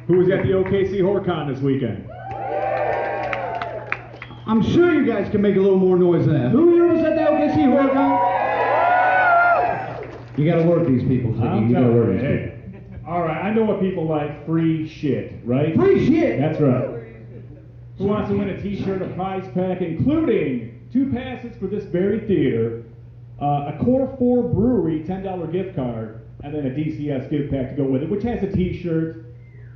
Who was at the OKC Horror Con this weekend? I'm sure you guys can make a little more noise than that. Who here was at the OKC Horror Con? You gotta work these people, Ziggy. You gotta work these people. All right, I know what people like. Free shit, right? Free shit? That's right. Who wants to win a t-shirt, a prize pack, including 2 passes for this very theater, a Core 4 Brewery $10 gift card, and then a DCS gift pack to go with it, which has a t-shirt.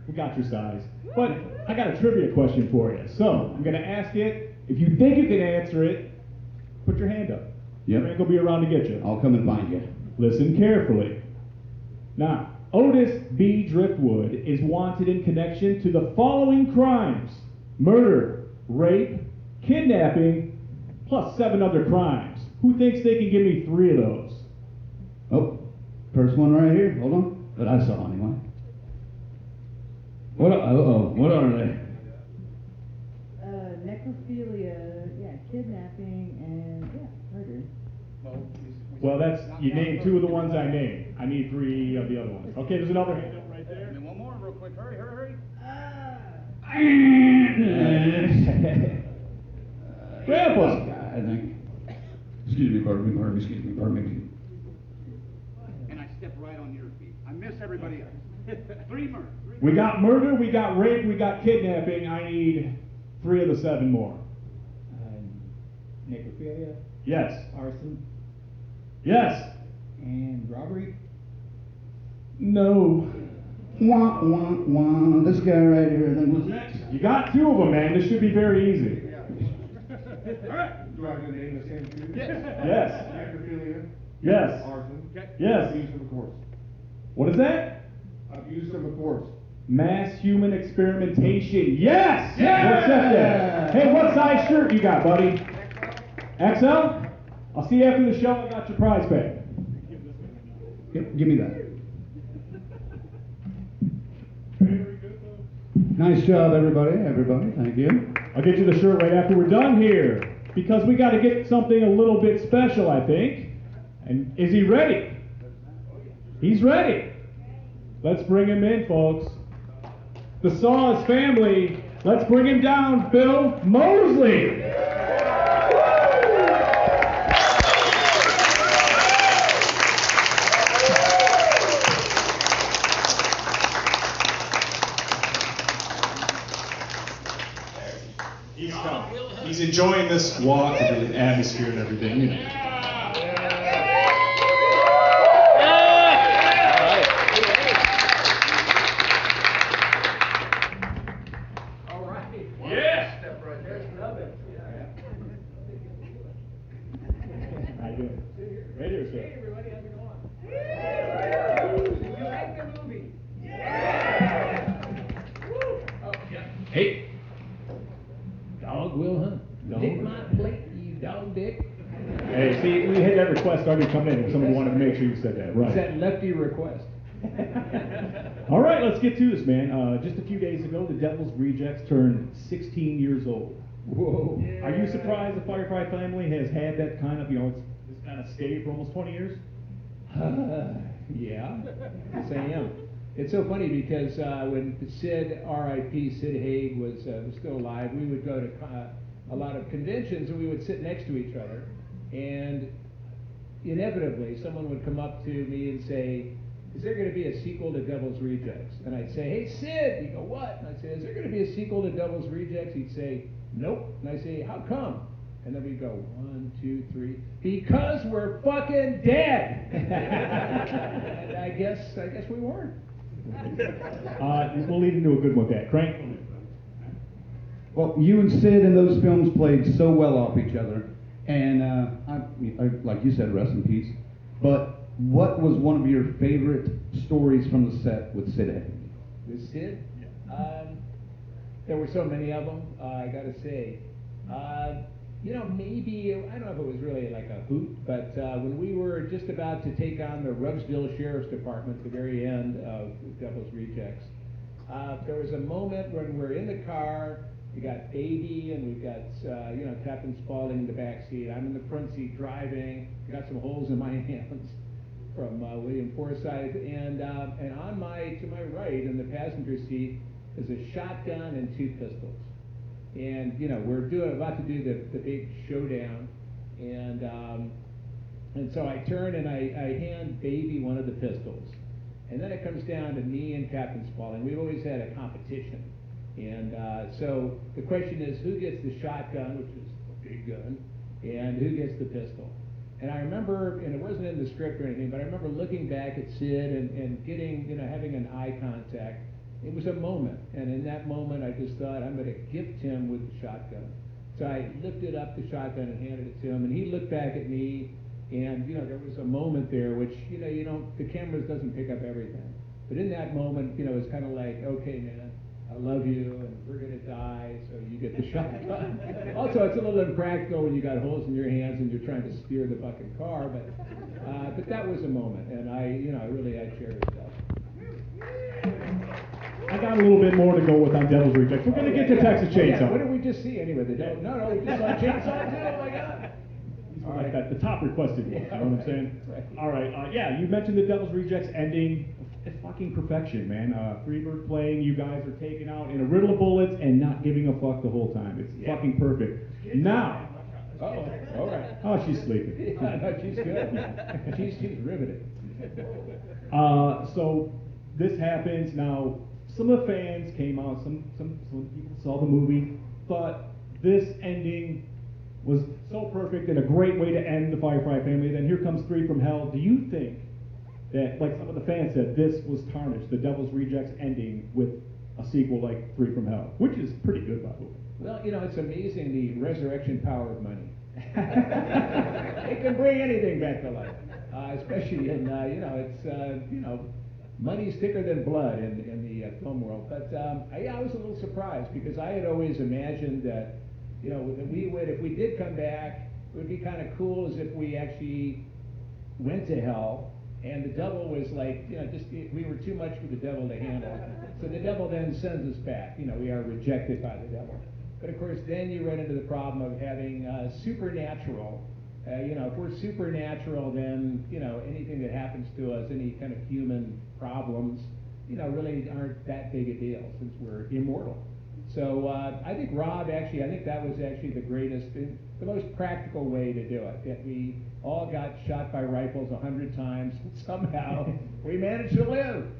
We got your size. But I got a trivia question for you. So I'm going to ask it. If you think you can answer it, put your hand up. Yep. Frank will be around to get you. I'll come and find you. Listen carefully. Now, Otis B. Driftwood is wanted in connection to the following crimes: murder, rape, kidnapping, plus 7 other crimes. Who thinks they can give me 3 of those? Oh, first one right here. Hold on. That I saw anyway. What are they? Necrophilia, kidnapping, and murder. Well, you named 2 of the ones I named. I need 3 of the other ones. Okay, there's another hand up right there. And then one more, real quick. Hurry. Grandpa! I think. Excuse me, pardon me. And I step right on your feet. I miss everybody else. 3 murders. We got murder, we got rape, we got kidnapping. I need 3 of the 7 more. Necrophilia, Yes. arson, Yes. and robbery. No. Wah, wah, wah. This guy right here, I think, was next. You got 2 of them, man. This should be very easy. All right. Do I have to name the same 2? Yes. Yes. Necrophilia. Yes. Arson. Okay. Yes. Abuse of the courts. What is that? Abuse of the courts. Mass human experimentation. Yes! Yeah! What's that? Hey, what size shirt you got, buddy? XL? I'll see you after the show. I got your prize bag. Yep, give me that. Nice job, everybody. Thank you. I'll get you the shirt right after we're done here, because we got to get something a little bit special, I think. And is he ready? He's ready. Let's bring him in, folks. The Saws family. Let's bring him down, Bill Moseley. He's enjoying this walk and the atmosphere and everything, you know. All right. Yeah. Step right there. Love it. How you doing? Radio show. Hey, everybody, how's it going? You like the movie? Yeah. Woo. Oh, yeah. Hey. Dog will hunt. Lick my plate, you dog dick. Hey, see, we had that request already come in, and someone wanted to make sure you said that It's right. that lefty request. All right, let's get to this, man. Just a few days ago, the Devil's Rejects turned 16 years old. Whoa. Are you surprised the Firefly family has had that kind of, this kind of stay for almost 20 years? Yeah, yes I am. It's so funny because when Sid, R.I.P. Sid Haig was still alive, we would go to a lot of conventions and we would sit next to each other, and inevitably someone would come up to me and say, is there going to be a sequel to Devil's Rejects? And I'd say, hey Sid. He'd go, what? And I'd say, is there going to be a sequel to Devil's Rejects? He'd say, nope. And I'd say, how come? And then we'd go, 1, 2, 3, because we're fucking dead. And I guess we weren't. We'll lead into a good one with that. Crank. Well, you and Sid in those films played so well off each other, and I, like you said, rest in peace. But what was one of your favorite stories from the set with Sid Haig? With Sid? There were so many of them, I gotta say. Maybe, I don't know if it was really like a hoot, but when we were just about to take on the Rugsville Sheriff's Department at the very end of Devil's Rejects, there was a moment when we're in the car. We got Baby and we've got Captain Spaulding in the back seat. I'm in the front seat driving. Got some holes in my hands from William Forsythe, and to my right in the passenger seat is a shotgun and 2 pistols. And, you know, we're about to do the big showdown. And so I turn and I hand Baby one of the pistols. And then it comes down to me and Captain Spaulding. We've always had a competition. And so the question is, who gets the shotgun, which is a big gun, and who gets the pistol? And I remember, and it wasn't in the script or anything, but I remember looking back at Sid and getting, you know, having an eye contact. It was a moment, and in that moment I just thought, I'm going to gift him with the shotgun. So I lifted up the shotgun and handed it to him, and he looked back at me, and, you know, there was a moment there which, you know, the cameras doesn't pick up everything. But in that moment, you know, it's kind of like, okay, man, I love you, and we're going to die, so you get the shotgun. Also, it's a little impractical when you got holes in your hands and you're trying to steer the fucking car, but that was a moment, and I really had cherished that. I got a little bit more to go with on Devil's Rejects. We're going to get to Texas Chainsaw. Yeah, what did we just see anyway? No, we just saw Chainsaw too. Oh my God! All right, the top requested one. You know what I'm saying? Right. All right, yeah, you mentioned the Devil's Rejects ending. It's fucking perfection, man. Freebird playing, you guys are taking out in a riddle of bullets and not giving a fuck the whole time. It's fucking perfect. Now. Oh, all right. Oh, she's sleeping. Yeah, no, she's good. She's riveted. So this happens now. Some of the fans came out. Some people saw the movie, thought this ending was so perfect and a great way to end the Firefly family. Then here comes 3 from Hell. Do you think that, like some of the fans said, this was tarnished, the Devil's Rejects ending with a sequel like 3 from Hell, which is pretty good, by the way? Well, you know, it's amazing the resurrection power of money. It can bring anything back to life, especially in, it's, money's thicker than blood in the film world. But I was a little surprised because I had always imagined that, you know, that we would, if we did come back, it would be kind of cool as if we actually went to hell. And the devil was like, you know, we were too much for the devil to handle. So the devil then sends us back. You know, we are rejected by the devil. But of course, then you run into the problem of having supernatural. If we're supernatural, then, you know, anything that happens to us, any kind of human problems, you know, really aren't that big a deal since we're immortal. So I think that was actually the greatest, the most practical way to do it. That we all got shot by rifles 100 times. Somehow we managed to live.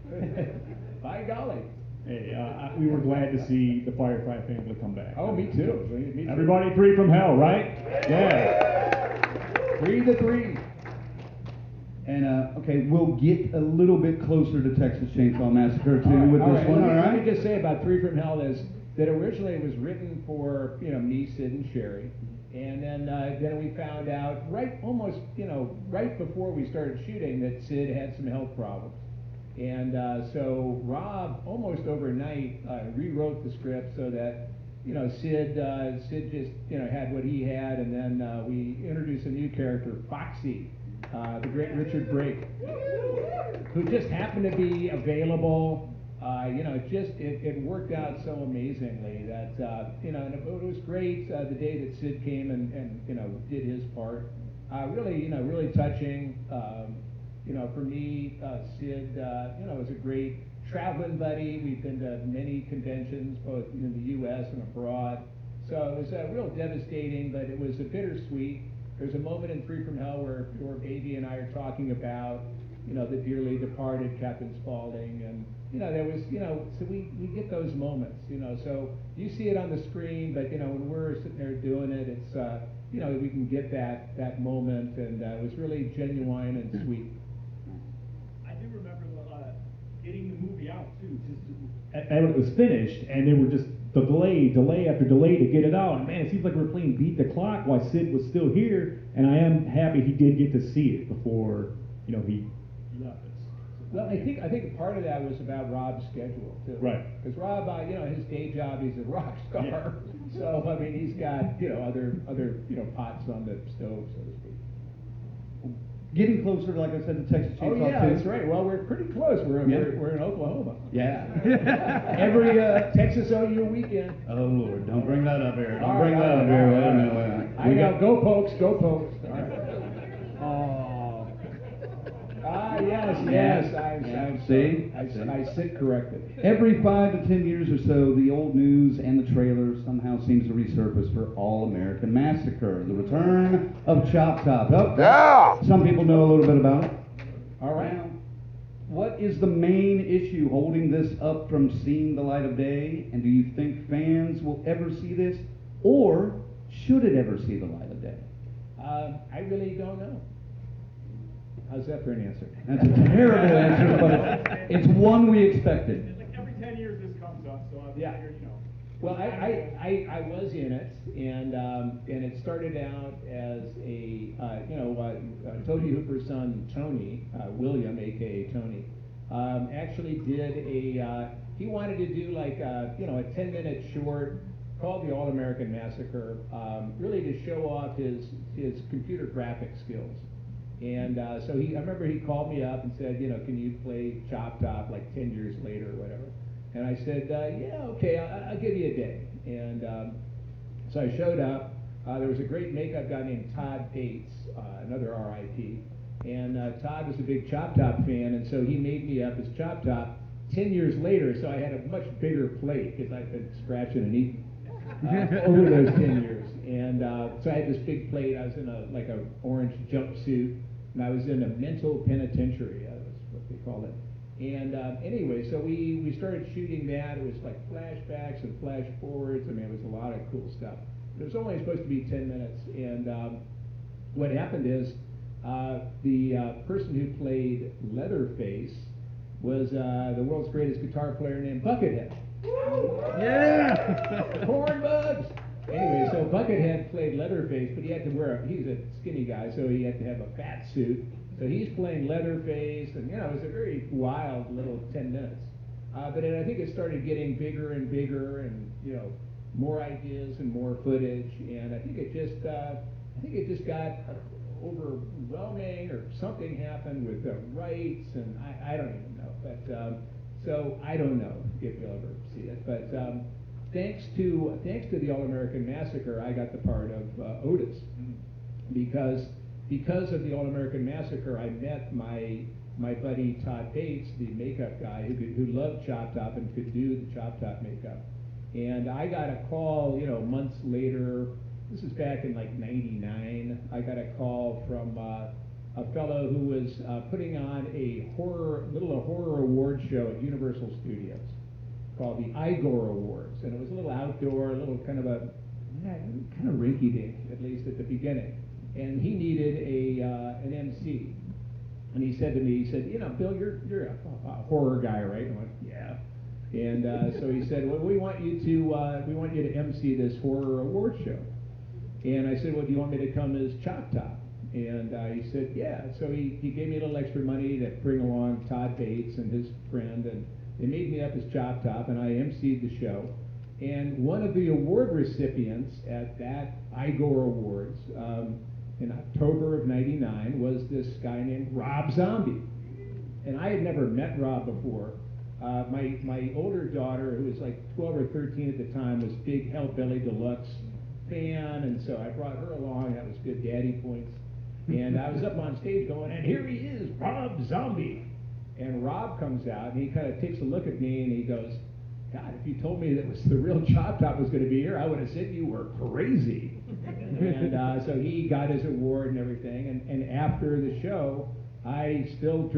By golly. Hey, we were glad to see the Firefly family come back. Oh, me too. Me too. Everybody 3 from Hell, right? Yeah. 3 to 3. And, okay, we'll get a little bit closer to Texas Chainsaw Massacre, too, with this one, all right? Let me just say about 3 from Hell is that originally it was written for, you know, me, Sid, and Sherry. And then we found out right before we started shooting that Sid had some health problems. And so Rob, almost overnight, rewrote the script so that, you know, Sid just, you know, had what he had, and then we introduced a new character, Foxy, the great Richard Brake, who just happened to be available. It worked out so amazingly that, and it was great the day that Sid came and you know, did his part. Really touching. For me, Sid, was a great traveling buddy. We've been to many conventions, both in the U.S. and abroad. So it was real devastating, but it was a bittersweet. There's a moment in 3 from Hell where Baby and I are talking about, you know, the dearly departed Captain Spaulding, and there was, so we get those moments, so you see it on the screen, but when we're sitting there doing it, it's we can get that moment, and it was really genuine and sweet. I do remember getting the movie out too, and it was finished, and they were just delay after delay to get it out, and man, it seems like we were playing beat the clock while Sid was still here, and I am happy he did get to see it before he left us. Well, I think part of that was about Rob's schedule too. Right. Because Rob, his day job, he's a rock star. Yeah. So I mean, he's got other pots on the stove, so to speak. Getting closer, like I said, to Texas Chainsaw. Oh yeah, that's right. Well, we're pretty close. We're in Oklahoma. Yeah. Every Texas OU weekend. Oh Lord, don't bring that up here. Don't All bring right, that up here. Wait a minute. I know. Go Pokes. Go Pokes. All right. Yes. Yes, See? I sit corrected. Every 5 to 10 years or so, the old news and the trailer somehow seems to resurface for All American Massacre, the return of Chop Top. Oh, yeah! Some people know a little bit about it. All right. Now, what is the main issue holding this up from seeing the light of day? And do you think fans will ever see this? Or should it ever see the light of day? I really don't know. How's that for an answer? That's a terrible answer, but it's one we expected. Like every 10 years this comes up, so I Yeah. figured, Well, I was in it, and it started out as a Toby Hooper's son Tony William, aka Tony, actually did he wanted to do like a 10-minute short called the All American Massacre, really to show off his computer graphic skills. And so I remember he called me up and said, can you play Chop Top like 10 years later or whatever? And I said, yeah, okay, I'll give you a day. And so I showed up. There was a great makeup guy named Todd Bates, another RIP. And Todd was a big Chop Top fan, and so he made me up as Chop Top 10 years later, so I had a much bigger plate because I'd been scratching and eating over those 10 years. And so I had this big plate. I was in a orange jumpsuit, and I was in a mental penitentiary. That's what they called it. And anyway, so we started shooting that. It was like flashbacks and flash forwards. I mean, it was a lot of cool stuff. It was only supposed to be 10 minutes. And what happened is the person who played Leatherface was the world's greatest guitar player named Buckethead. Yeah! Corn bugs! Anyway, so Buckethead played Leatherface, but he had to he's a skinny guy, so he had to have a fat suit. So he's playing Leatherface, and it was a very wild little 10 minutes. But I think it started getting bigger and bigger, and more ideas and more footage, and I think it just got overwhelming, or something happened with the rights, and I don't even know. But so I don't know if you'll ever see it. But thanks to the All American Massacre, I got the part of Otis, because of the All American Massacre, I met my buddy Todd Bates, the makeup guy who loved Chop Top and could do the Chop Top makeup. And I got a call, months later. This is back in like '99. I got a call from a fellow who was putting on a horror award show at Universal Studios called the Igor Awards, and it was a little outdoor, a little kind of rinky-dink, at least at the beginning. And he needed an MC, and he said to me, Bill, you're a horror guy, right? And I went, yeah. And so he said, well, we want you to MC this horror award show. And I said, well, do you want me to come as Chop Top? And he said, yeah. So he gave me a little extra money to bring along Todd Bates and his friend, and they made me up as Chop Top, and I MC'd the show. And one of the award recipients at that Igor Awards in October of '99 was this guy named Rob Zombie. And I had never met Rob before. My older daughter, who was like 12 or 13 at the time, was big Hellbilly Deluxe fan, and so I brought her along. That was good daddy points. And I was up on stage going, and here he is, Rob Zombie. And Rob comes out, and he kind of takes a look at me, and he goes, God, if you told me that was the real Chop Top was going to be here, I would have said you were crazy. And so he got his award and everything. And after the show, I still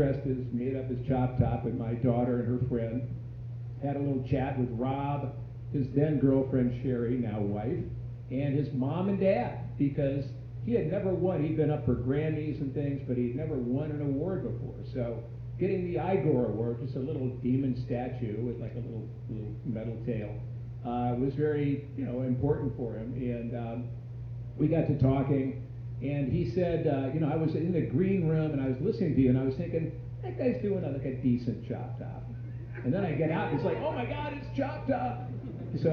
made up as Chop Top with my daughter and her friend. Had a little chat with Rob, his then girlfriend Sherry, now wife, and his mom and dad, because he had never won. He'd been up for Grammys and things, but he'd never won an award before. So getting the Igor Award, just a little demon statue with like a little metal tail, was very important for him. And we got to talking, and he said, I was in the green room and I was listening to you, and I was thinking, that guy's doing like a decent Chop Top. And then I get out, and it's like, oh my God, it's Chop Top. So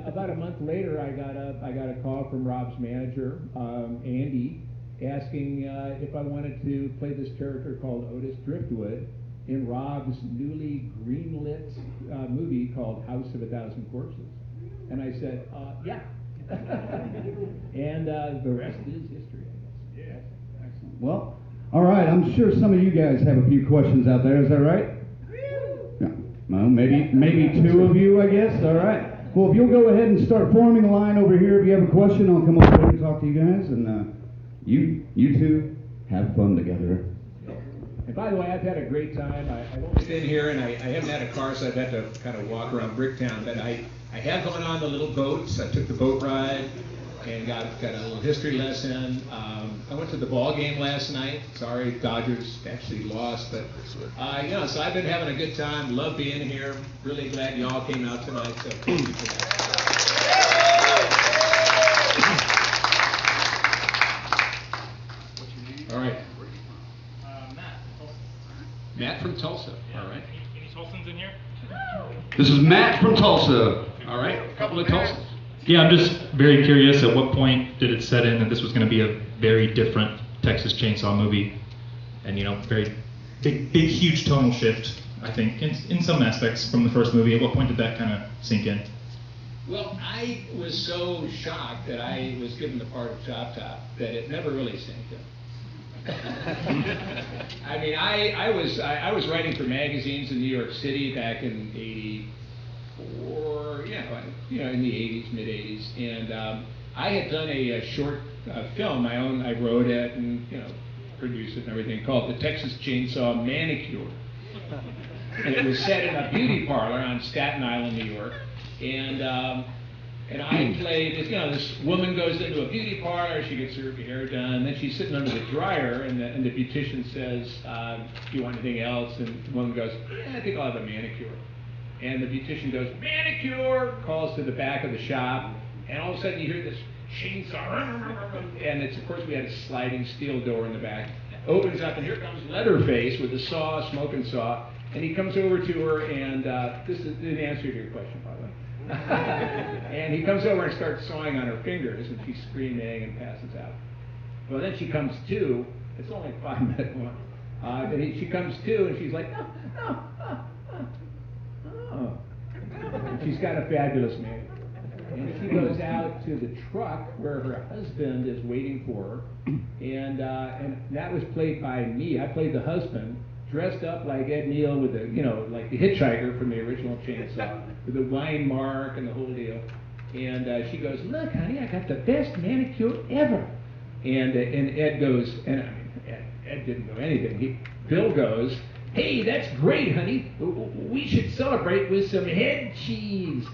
about a month later, I got a call from Rob's manager, Andy, asking if I wanted to play this character called Otis Driftwood in Rob's newly greenlit movie called House of a Thousand Corpses. And I said, yeah. And the rest is history, I guess. Yeah. Excellent. Well, All right, I'm sure some of you guys have a few questions out there. Is that right? Yeah. Well, maybe two of you, I guess. All right. Well, if you'll go ahead and start forming a line over here, if you have a question, I'll come over here and talk to you guys, and you two have fun together. And by the way, I've had a great time. I've always been here, and I haven't had a car, so I've had to kind of walk around Bricktown. But I have gone on the little boats. I took the boat ride and got a little history lesson. I went to the ball game last night. Sorry, Dodgers actually lost, but so I've been having a good time. Love being here. Really glad you all came out tonight. So thank you for that. What's your name? All right. Matt from Tulsa. Matt from Tulsa. Yeah. All right. Any Tulsans in here? This is Matt from Tulsa. All right. A couple of Tulsans. Yeah, I'm just very curious, at what point did it set in that this was going to be a very different Texas Chainsaw movie? And, very big, huge tonal shift, I think, in some aspects from the first movie. At what point did that kind of sink in? Well, I was so shocked that I was given the part of Chop Top that it never really sank in. I mean, I was writing for magazines in New York City back in '84, in the '80s, mid '80s, and I had done a short film, my own. I wrote it and produced it and everything, called the Texas Chainsaw Manicure, and it was set in a beauty parlor on Staten Island, New York, and I played this woman goes into a beauty parlor, she gets her hair done, then she's sitting under the dryer, and the beautician says, do you want anything else? And the woman goes, yeah, I think I'll have a manicure. And the beautician goes, manicure, calls to the back of the shop, and all of a sudden you hear this chainsaw, and of course we had a sliding steel door in the back, opens up, and here comes Leatherface with a saw, smoking saw, and he comes over to her, and this is the answer to your question, by the way. And he comes over and starts sawing on her fingers, and she's screaming and passes out. Well, then she comes to. It's only a 5-minute one. She comes to, and she's like, no. And she's got a fabulous man. And she goes out to the truck where her husband is waiting for her, and that was played by me. I played the husband, dressed up like Ed Neal with the, like the hitchhiker from the original Chainsaw, with the wine mark and the whole deal. And she goes, look, honey, I got the best manicure ever. And Ed goes, and Ed didn't know anything. Bill goes, hey, that's great, honey. We should celebrate with some head cheese.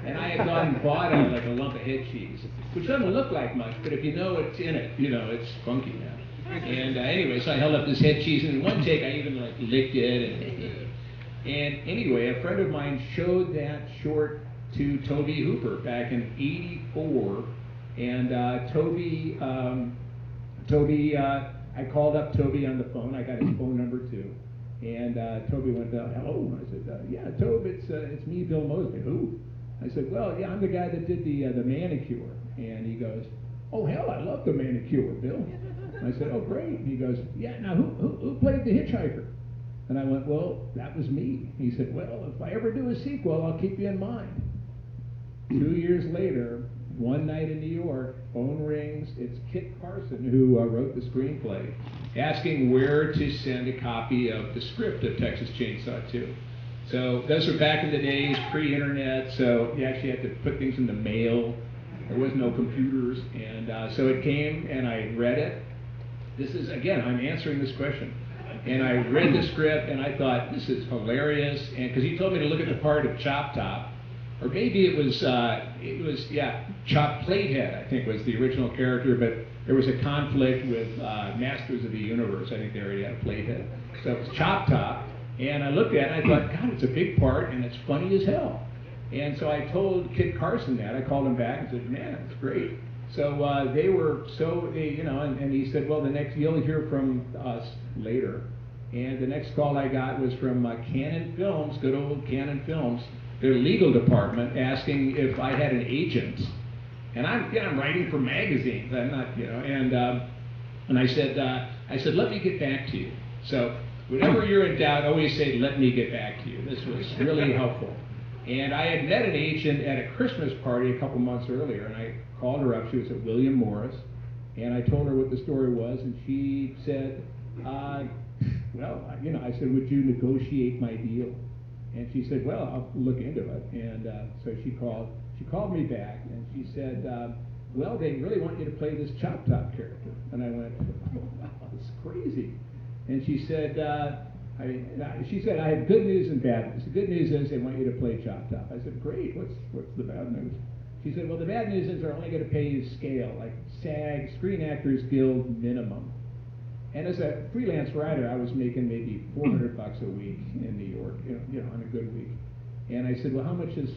And I had gone and bought like a lump of head cheese, which doesn't look like much, but if you know what's in it, it's funky now. And anyway, so I held up this head cheese, and in one take I even licked it. And anyway, a friend of mine showed that short to Toby Hooper back in '84, and I called up Toby on the phone. I got his phone number too, and Toby went, hello. I said, yeah, Toby, it's me, Bill Moseley. Who? I said, well, yeah, I'm the guy that did the manicure. And he goes, oh hell, I love the manicure, Bill. I said, oh, great. And he goes, yeah, now who played the hitchhiker? And I went, well, that was me. He said, well, if I ever do a sequel, I'll keep you in mind. 2 years later, one night in New York, phone rings. It's Kit Carson, who wrote the screenplay, asking where to send a copy of the script of Texas Chainsaw 2. So those were back in the days, pre-internet, so you actually had to put things in the mail. There was no computers, and so it came, and I read it. This is, again, I'm answering this question. And I read the script, and I thought, this is hilarious. And because he told me to look at the part of Chop Top, or maybe it was Chop Platehead, I think was the original character, but there was a conflict with Masters of the Universe. I think they already had a Platehead. So it was Chop Top, and I looked at it, and I thought, God, it's a big part, and it's funny as hell. And so I told Kit Carson that. I called him back and said, man, it's great. So they were and he said, well, you'll hear from us later. And the next call I got was from Canon Films, good old Canon Films, their legal department, asking if I had an agent. And I'm writing for magazines. I'm not, and I said, let me get back to you. So whenever you're in doubt, always say, let me get back to you. This was really helpful. And I had met an agent at a Christmas party a couple months earlier, and I called her up. She was at William Morris, and I told her what the story was, and she said, Well, I said, would you negotiate my deal? And she said, well, I'll look into it. And so she called me back, and she said, well, they really want you to play this Chop Top character. And I went, oh, wow, that's crazy. And she said, I have good news and bad news. The good news is they want you to play Chop Top. I said, great, what's the bad news? She said, well, the bad news is they're only going to pay you scale, like SAG, Screen Actors Guild minimum. And as a freelance writer, I was making maybe $400 a week in New York, on a good week. And I said, well, how much is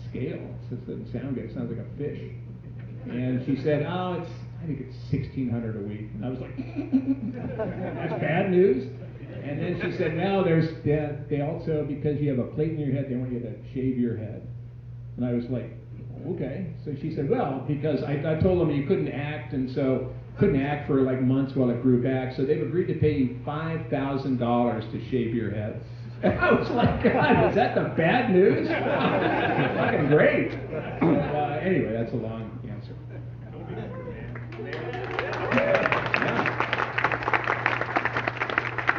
scale? It doesn't sound good. It sounds like a fish. And she said, I think it's $1,600 a week. And I was like, that's bad news. And then she said, no, they also, because you have a plate in your head, they want you to shave your head. And I was like, okay. So she said, well, because I told them you couldn't act, and so couldn't act for like months while it grew back, so they've agreed to pay you $5,000 to shave your head. And I was like, God, is that the bad news? Fucking great. Anyway, that's a long answer.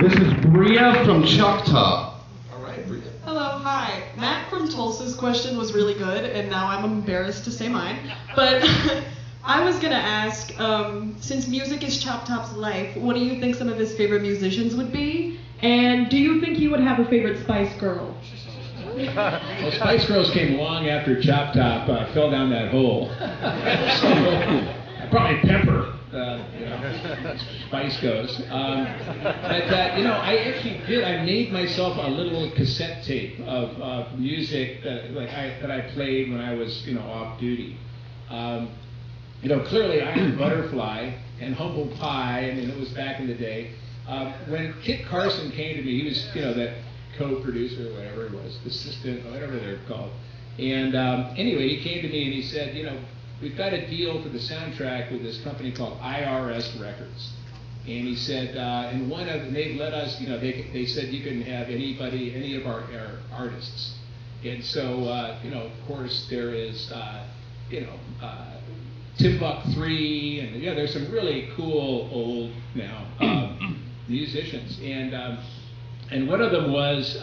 This is Bria from Choctaw. All right, Bria. Hello, hi. Matt from Tulsa's question was really good, and now I'm embarrassed to say mine. But I was gonna ask, since music is Chop Top's life, what do you think some of his favorite musicians would be? And do you think he would have a favorite Spice Girl? Well, Spice Girls came long after Chop Top fell down that hole. So, probably Pepper, Spice goes. I actually did. I made myself a little cassette tape of music that I played when I was, off duty. Clearly Iron Butterfly and Humble Pie, it was back in the day. When Kit Carson came to me, he was, that co-producer, or whatever it was, assistant, or whatever they're called. And anyway, he came to me and he said, we've got a deal for the soundtrack with this company called IRS Records. And he said, and one of them, they let us, they said you can have any of our artists. And so, of course, there is, Timbuk 3, and there's some really cool old now musicians, and one of them was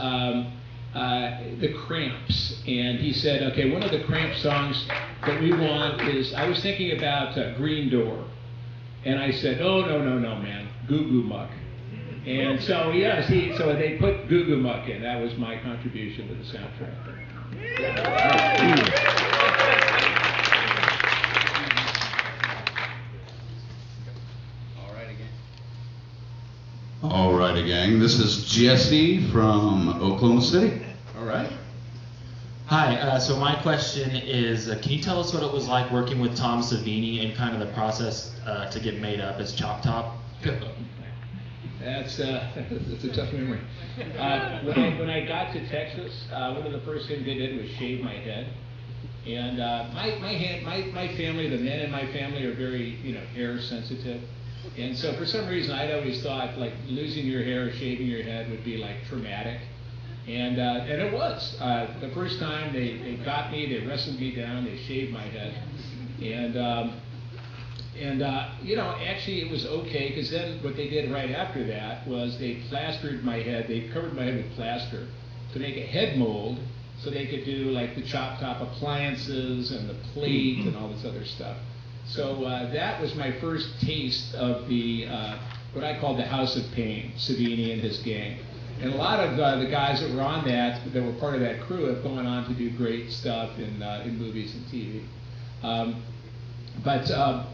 the Cramps, and he said, okay, one of the Cramp songs that we want is, I was thinking about Green Door, and I said, oh no man, Goo Goo Muck, and so so they put Goo Goo Muck in. That was my contribution to the soundtrack. All right, gang. This is Jesse from Oklahoma City. All right. Hi. So my question is, can you tell us what it was like working with Tom Savini and kind of the process to get made up as Chop Top? That's a tough memory. When I got to Texas, one of the first things they did was shave my head. And my family, the men in my family, are very hair sensitive. And so for some reason, I'd always thought like losing your hair or shaving your head would be like traumatic. And it was. The first time they got me, they wrestled me down, they shaved my head. And actually it was okay, because then what they did right after that was they plastered my head, they covered my head with plaster to make a head mold so they could do like the Chop Top appliances and the plate and all this other stuff. So that was my first taste of the what I call the House of Pain, Savini and his gang. And a lot of the guys that were on that were part of that crew, have gone on to do great stuff in movies and TV. But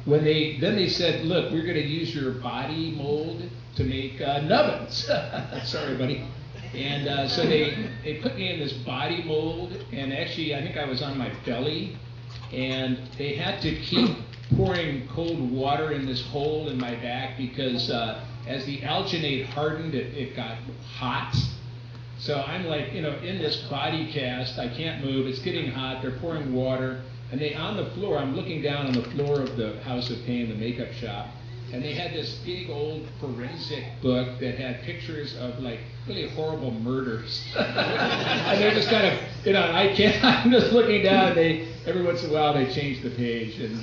when they said, look, we're going to use your body mold to make nubbins. Sorry, buddy. And so they put me in this body mold, and actually I think I was on my belly, and they had to keep pouring cold water in this hole in my back because as the alginate hardened, it got hot. So I'm like, in this body cast, I can't move, it's getting hot, they're pouring water, and on the floor, I'm looking down on the floor of the House of Pain, the makeup shop, and they had this big old forensic book that had pictures of like really horrible murders. And they're just kind of, I'm just looking down, every once in a while they change the page, and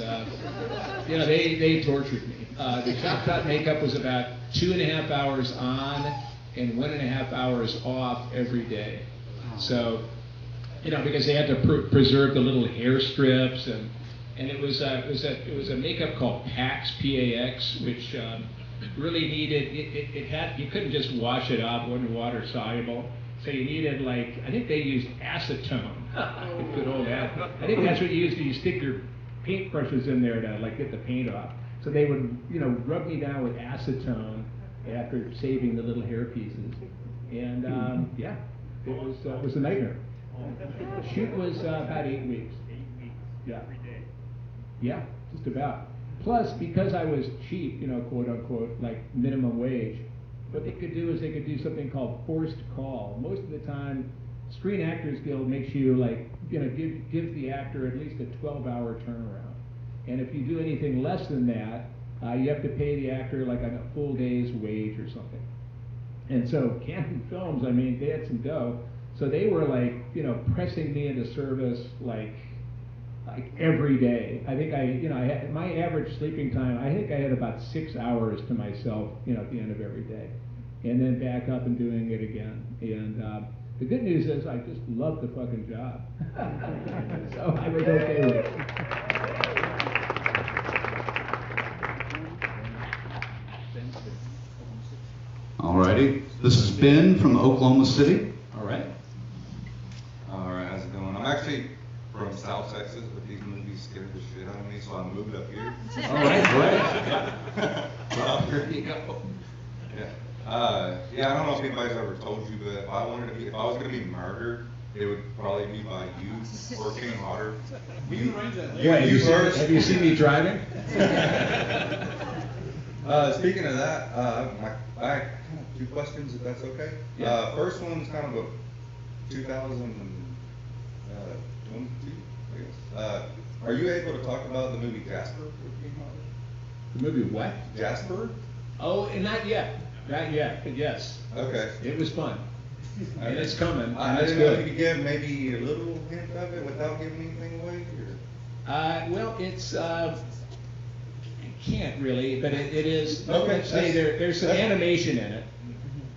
they tortured me. The Chop Top makeup was about 2.5 hours on and 1.5 hours off every day. So, because they had to preserve the little hair strips, and it was a makeup called Pax, P-A-X, which really needed you couldn't just wash it off, it wasn't water soluble. So you needed I think they used acetone. Good old acetone. I think that's what you used. You stick your paintbrushes in there to get the paint off. So they would rub me down with acetone after saving the little hair pieces, and it was a nightmare. The shoot was about 8 weeks. 8 weeks. Yeah. Every day. Yeah, just about. Plus, because I was cheap, quote unquote, minimum wage, what they could do is they could do something called forced call. Most of the time, Screen Actors Guild makes you gives the actor at least a 12-hour turnaround. And if you do anything less than that, you have to pay the actor on a full day's wage or something. And so Canton Films, they had some dough, so they were pressing me into service every day. I think I had my average sleeping time. I think I had about 6 hours to myself, at the end of every day, and then back up and doing it again. And the good news is I just loved the fucking job, so I was okay with it. Alrighty, this is Ben from Oklahoma City. All right. All right, how's it going? I'm actually from South Texas, but these movies scared the shit out of me, so I moved up here. All right, great. Well, here you go. Yeah. I don't know if anybody's ever told you, but if I was gonna be murdered, it would probably be by you or King Otter. You first. Have you seen me driving? Speaking of that, I have 2 questions, if that's okay. Yeah. First one's kind of a 2022, I guess. Are you able to talk about the movie Casper with King Otter? The movie what? Jasper? Oh, and not yet. Not yet, but yes. Okay. It was fun. And it's coming. I didn't know if you could give maybe a little hint of it without giving anything away? Well, it's... I can't really, but it is. Okay, Let's say there's some animation in it,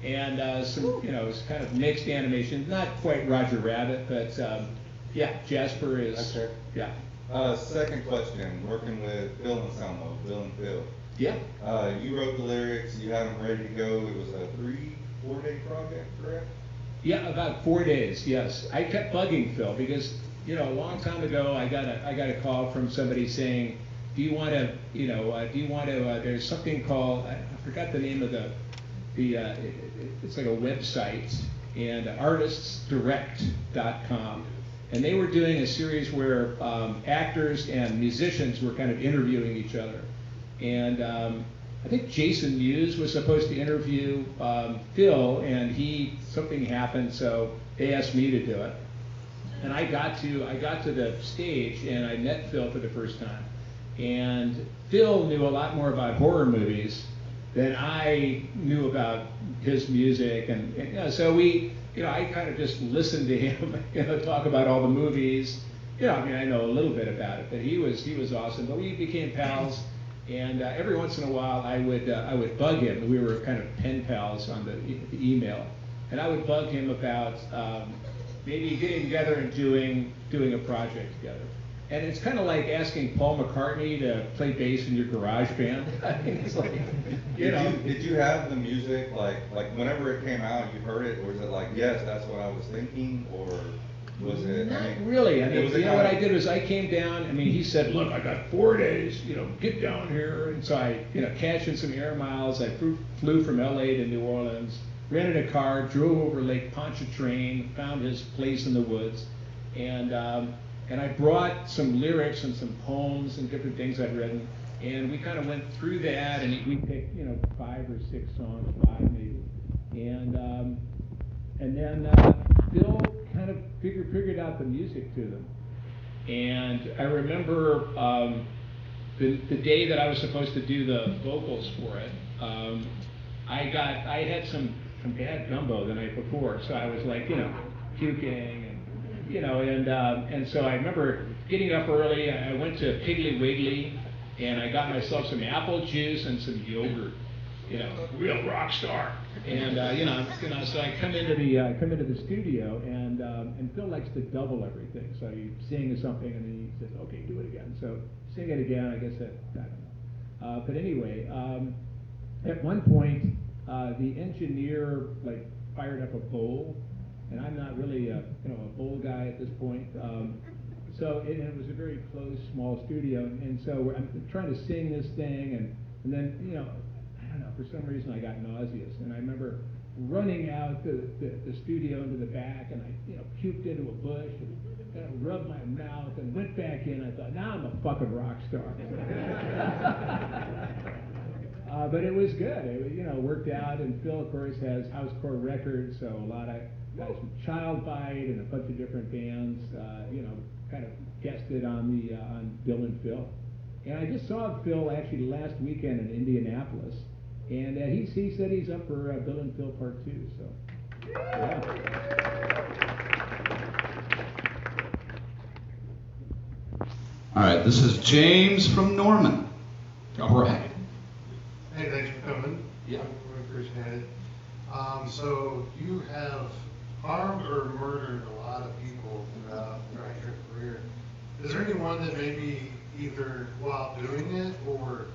and some it's kind of mixed animation. Not quite Roger Rabbit, but Jasper is. Okay. Yeah. Second question, working with Bill and Selma, Bill and Phil. Yeah. You wrote the lyrics, you had them ready to go. It was a 3-4 day project, correct? Yeah, about 4 days. Yes, I kept bugging Phil because a long time ago I got a call from somebody saying, do you want to, there's something called, I forgot the name of it's like a website, and artistsdirect.com. And they were doing a series where actors and musicians were kind of interviewing each other. And I think Jason Mewes was supposed to interview Phil, and something happened, so they asked me to do it. And I got to the stage, and I met Phil for the first time. And Phil knew a lot more about horror movies than I knew about his music, and so I kind of just listened to him, talk about all the movies. I know a little bit about it, but he was awesome. But we became pals, and every once in a while I would bug him. We were kind of pen pals on the email, and I would bug him about maybe getting together and doing a project together. And it's kind of like asking Paul McCartney to play bass in your garage band. I mean, it's like, Did you have the music, like whenever it came out, you heard it, or was it yes, that's what I was thinking, or was it? Not really. What I did was I came down, he said, look, I got 4 days, get down here. And so I, cashed in some air miles. I flew from LA to New Orleans, rented a car, drove over Lake Pontchartrain, found his place in the woods, and I brought some lyrics and some poems and different things I'd written, and we kind of went through that, and we picked 5 or 6 songs, 5 maybe, and then Bill kind of figured out the music to them, and I remember the day that I was supposed to do the vocals for it, I had some bad gumbo the night before, so I was like, puking and so I remember getting up early. I went to Piggly Wiggly and I got myself some apple juice and some yogurt. Real rock star. And so I come into the studio and Phil likes to double everything. So you sing something and then he says, okay, do it again. So sing it again. I guess I don't know. But anyway, at one point the engineer fired up a bowl, and I'm not really a bowl guy at this point. So it was a very closed, small studio, and so I'm trying to sing this thing, and then I don't know, for some reason I got nauseous, and I remember running out the studio into the back, and I puked into a bush and rubbed my mouth and went back in. I thought, now I'm a fucking rock star. But it was good. It worked out, and Phil, of course, has housecore records, so a lot of guys from Child Bite and a bunch of different bands, kind of guested on Bill and Phil. And I just saw Phil actually last weekend in Indianapolis, and he said he's up for Bill and Phil Part 2. So, yeah. All right, this is James from Norman. All right. Hey, thanks for coming. Yeah. We appreciate it. So you have harmed or murdered a lot of people throughout your career. Is there anyone that maybe either while doing it or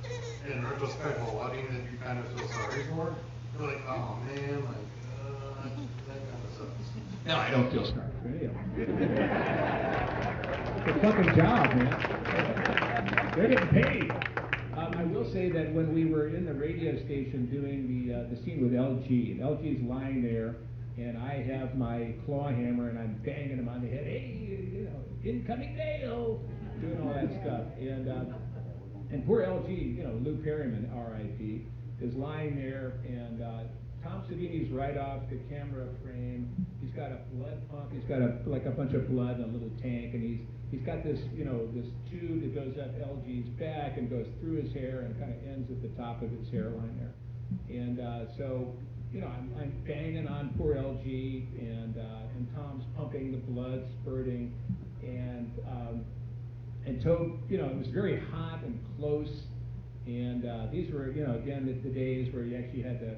in retrospect while watching it you kind of feel sorry for? You're like, oh man, that kind of sucks. No, I don't feel sorry for any of them. It's a fucking job, man. They're getting paid. I will say that when we were in the radio station doing the scene with LG, and LG's lying there, and I have my claw hammer and I'm banging him on the head, hey, incoming mail, doing all that stuff, and poor LG, Lou Perryman, R.I.P., is lying there, and Tom Savini's right off the camera frame. He's got a blood pump. He's got a bunch of blood in a little tank, and he's got this this tube that goes up LG's back and goes through his hair and kind of ends at the top of his hairline there. And so I'm banging on poor LG, and Tom's pumping the blood, spurting, and Tobe, it was very hot and close, and these were again the days where you actually had to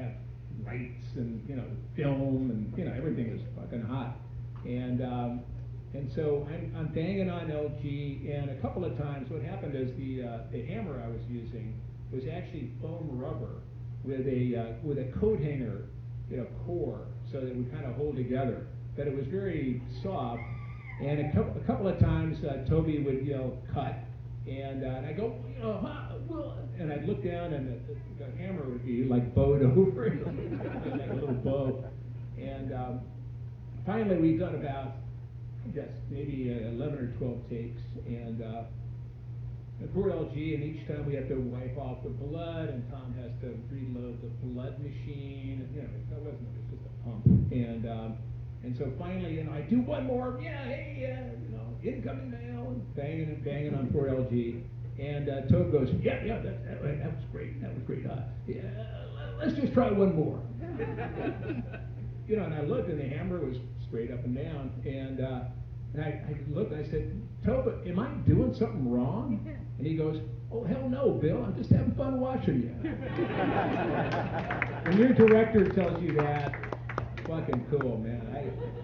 have lights and film and everything was fucking hot, and so I'm banging on LG, and a couple of times what happened is the hammer I was using was actually foam rubber with a coat hanger core, so that it would kind of hold together, but it was very soft, and a couple of times Toby would yell cut, and I go and I'd look down, and the hammer would be like bowed over, like a little bow. And finally, we've done about, I guess, maybe 11 or 12 takes, and poor LG, and each time we have to wipe off the blood, and Tom has to reload the blood machine. And, it wasn't just a pump. And so finally, I do one more, incoming mail, and banging on poor LG. And Tobe goes, yeah, that was great. Yeah, let's just try one more. And I looked, and the hammer was straight up and down. And I looked, and I said, Tobe, am I doing something wrong? And he goes, oh, hell no, Bill, I'm just having fun watching you. When your director tells you that, fucking cool, man.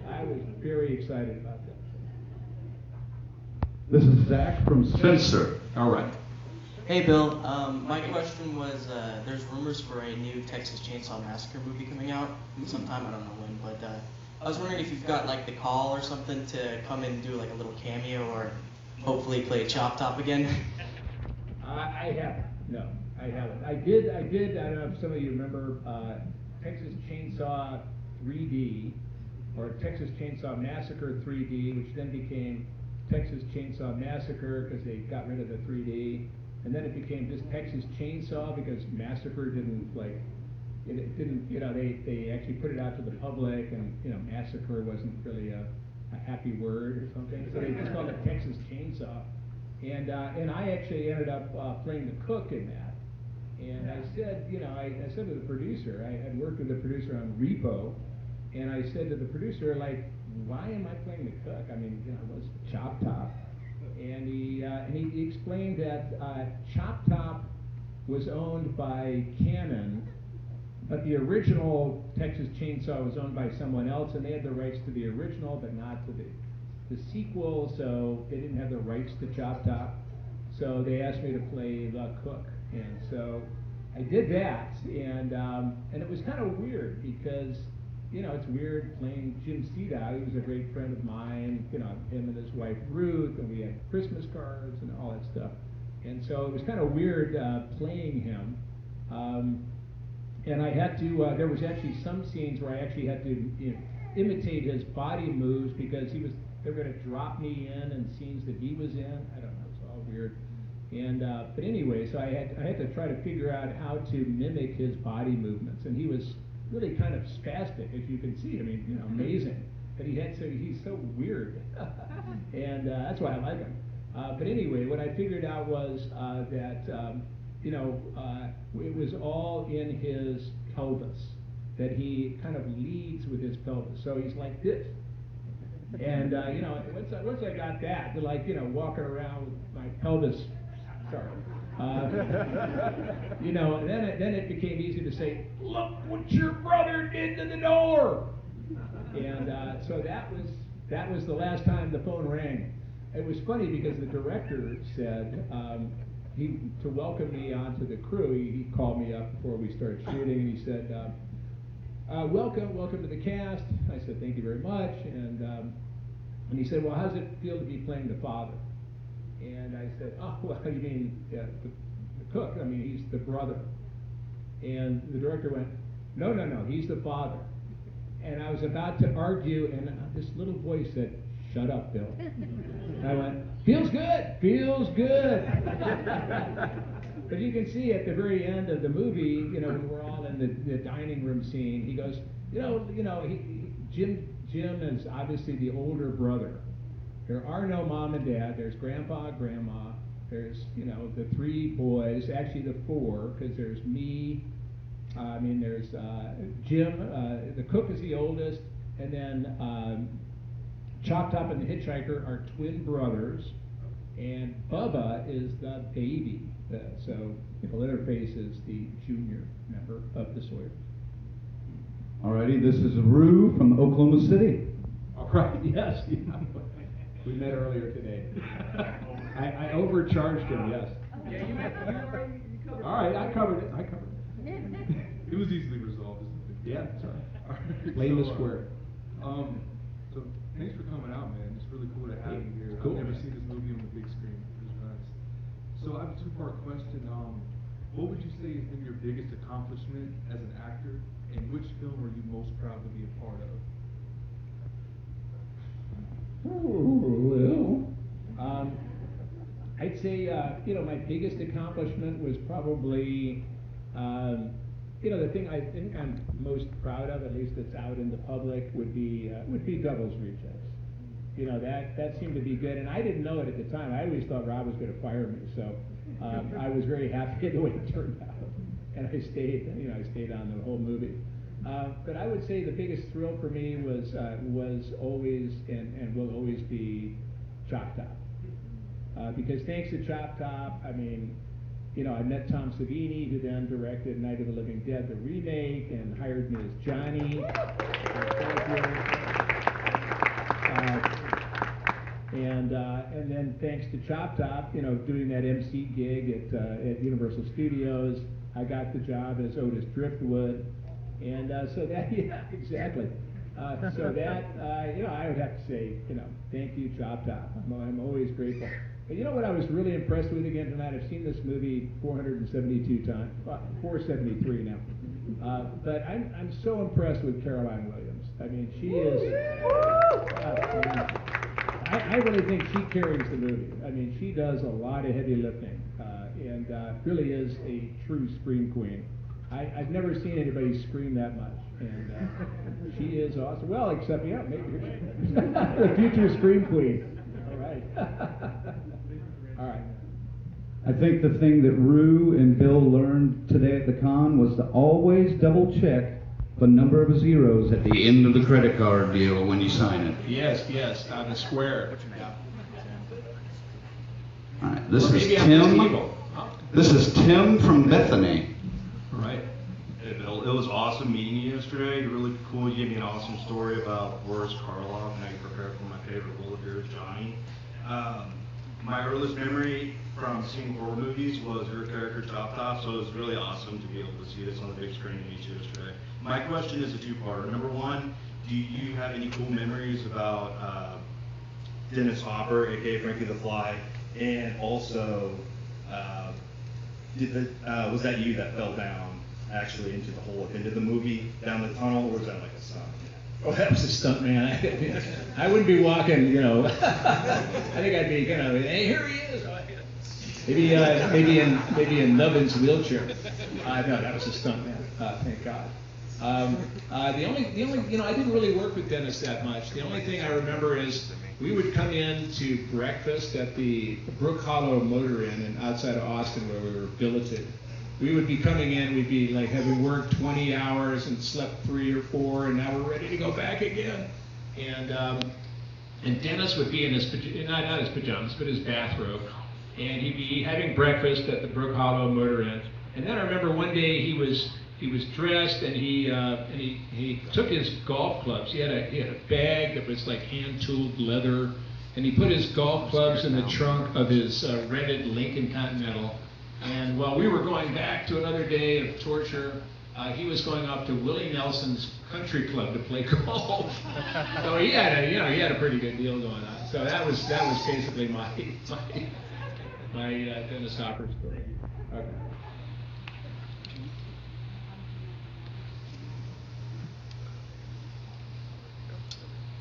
I was very excited about that. This is Zach from Spencer. All right. Hey, Bill. My question was, there's rumors for a new Texas Chainsaw Massacre movie coming out sometime, I don't know when, but I was wondering if you've got the call or something to come in and do a little cameo or hopefully play Chop Top again. I haven't. No, I haven't. I did. I don't know if some of you remember Texas Chainsaw 3D or Texas Chainsaw Massacre 3D, which then became Texas Chainsaw Massacre because they got rid of the 3D, and then it became just Texas Chainsaw because Massacre didn't they actually put it out to the public, and Massacre wasn't really a happy word or something, so they just called it Texas Chainsaw. And I actually ended up playing the cook in that. And I said, I said to the producer, I had worked with the producer on Repo, and I said to the producer, like, why am I playing the cook? I mean, it was Chop Top. And he explained that Chop Top was owned by Canon, but the original Texas Chainsaw was owned by someone else, and they had the rights to the original, but not to the sequel, so they didn't have the rights to Chop Top. So they asked me to play the cook, and so I did that, and it was kind of weird because, it's weird playing Jim Seedow. He was a great friend of mine, him and his wife Ruth, and we had Christmas cards and all that stuff. And so it was kind of weird playing him. And I had to, there was actually some scenes where I actually had to imitate his body moves because they were going to drop me in scenes that he was in. I don't know, it's all weird. And but anyway, so I had to try to figure out how to mimic his body movements, and he was really kind of spastic, as you can see. I mean, amazing. But he's so weird, and that's why I like him. But anyway, what I figured out was that it was all in his pelvis, that he kind of leads with his pelvis. So he's like this. And once I got that, to walking around with my pelvis. Sorry. And then it became easy to say, "Look what your brother did to the door." And so that was the last time the phone rang. It was funny because the director said to welcome me onto the crew. He called me up before we started shooting, and he said, "Welcome to the cast." I said, "Thank you very much." And he said, "Well, how does it feel to be playing the father?" And I said, "Oh, well, you mean the cook? I mean, he's the brother." And the director went, No, he's the father." And I was about to argue, and this little voice said, "Shut up, Bill." And I went, "Feels good." But you can see at the very end of the movie, when we're all in the dining room scene, he goes, Jim is obviously the older brother. There are no mom and dad. There's grandpa, grandma. There's, the three boys, actually the four, because there's me. There's Jim, the cook is the oldest, and then Chop Top and the Hitchhiker are twin brothers, and Bubba is the baby. So Leatherface is the junior member of the Sawyers. Alrighty, this is Rue from Oklahoma City. All right, yes. We met earlier today. I overcharged him, yes. Yeah, you already covered. All right, I covered it. It was easily resolved, isn't it? Yeah, sorry. Right. Plain and square. So thanks for coming out, man. It's really cool to have you here. Cool. I've never seen this movie on the big screen. It was nice. So I have a two-part question. What would you say has been your biggest accomplishment as an actor, and which film are you most proud to be a part of? I'd say, my biggest accomplishment was probably, the thing I think I'm most proud of, at least that's out in the public, would be Devil's Rejects. That seemed to be good, and I didn't know it at the time. I always thought Rob was going to fire me, so I was very happy the way it turned out, and I stayed on the whole movie. But I would say the biggest thrill for me was always and will always be Chop Top. Because thanks to Chop Top, I met Tom Savini, who then directed Night of the Living Dead, the remake, and hired me as Johnny. And then thanks to Chop Top, doing that MC gig at Universal Studios, I got the job as Otis Driftwood. And so that, yeah, exactly. So that, I would have to say, thank you, Chop Top. I'm always grateful. But you know what I was really impressed with again tonight? I've seen this movie 472 times, 473 now. But I'm so impressed with Caroline Williams. She is. I really think she carries the movie. She does a lot of heavy lifting, and really is a true scream queen. I've never seen anybody scream that much, and she is awesome. Well, except maybe the future scream queen. All right. All right. I think the thing that Rue and Bill learned today at the con was to always double check the number of zeros at the end of the credit card deal when you sign it. Yes, on the square. All right, this Or is maybe I'm just Tim. evil. This is Tim from Bethany. All right. Hey Bill, it was awesome meeting you yesterday. You're really cool. You gave me an awesome story about Boris Karloff and how you prepared for my favorite bullet beer, Johnny. My earliest memory from seeing horror movies was your character Chop Top, so it was really awesome to be able to see this on the big screen and meet you yesterday. My question is a two-parter. Number one, do you have any cool memories about Dennis Hopper, aka Frankie the Fly, and also was that you that fell down actually into the hole at the end of the movie down the tunnel, or was that like a stunt? Oh, that was a stunt, man. I wouldn't be walking, you know. I think I'd be, hey, here he is. Maybe in Nubbin's wheelchair. No, that was a stunt, man. Thank God. The only, I didn't really work with Dennis that much. The only thing I remember is we would come in to breakfast at the Brook Hollow Motor Inn outside of Austin where we were billeted. We would be coming in, we'd be like having worked 20 hours and slept 3 or 4, and now we're ready to go back again. And Dennis would be in his, not his pajamas, but his bathrobe, and he'd be having breakfast at the Brook Hollow Motor Inn. And then I remember one day he was dressed and he took his golf clubs. He had a bag that was like hand-tooled leather, and he put his golf clubs in the trunk of his rented Lincoln Continental. And while we were going back to another day of torture, he was going up to Willie Nelson's country club to play golf. So he had a pretty good deal going on. So that was basically my Dennis Hopper story. Okay.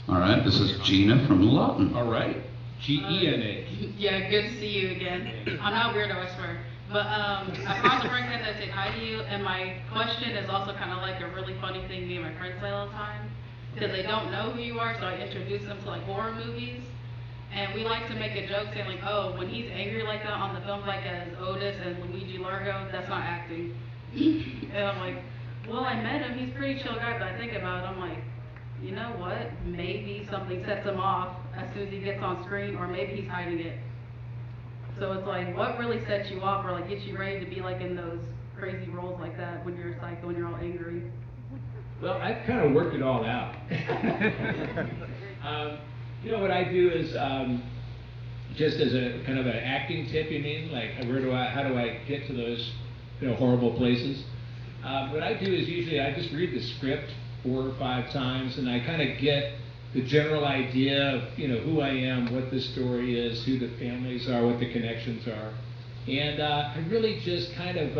All right, this is Gina from Lawton. All right. Gena. Yeah, good to see you again. I'm not weirdo, I swear. But I promised the friend that I said hi to you, and my question is also kind of like a really funny thing me and my friends say all the time, because they don't know who you are, so I introduce them to like horror movies, and we like to make a joke saying like, oh, when he's angry like that on the films like as Otis and Luigi Largo, that's not acting. And I'm like, well, I met him, he's a pretty chill guy, but I think about it, I'm like, you know what, maybe something sets him off as soon as he gets on screen, or maybe he's hiding it. So it's like, what really sets you off or like gets you ready to be like in those crazy roles like that when you're a psycho and you're all angry? Well, I've kind of worked it all out. What I do is, just as a kind of an acting tip, you mean? Like, how do I get to those, horrible places? What I do is usually I just read the script 4 or 5 times, and I kind of get the general idea of who I am, what the story is, who the families are, what the connections are, and I really just kind of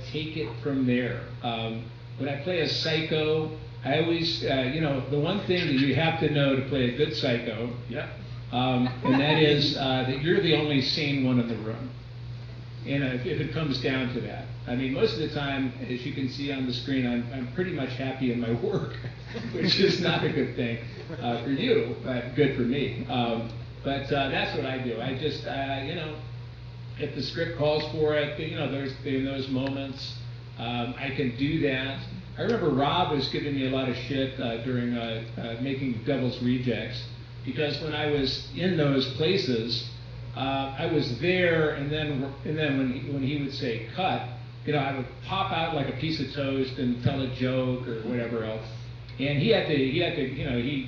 take it from there. When I play a psycho, I always, the one thing that you have to know to play a good psycho, and that is that you're the only sane one in the room. And if it comes down to that, I mean, most of the time, as you can see on the screen, I'm pretty much happy in my work, which is not a good thing for you, but good for me. But that's what I do. I just, if the script calls for it, there's in those moments, I can do that. I remember Rob was giving me a lot of shit during making Devil's Rejects, because when I was in those places, I was there, and then when he would say cut, I would pop out like a piece of toast and tell a joke or whatever else. And he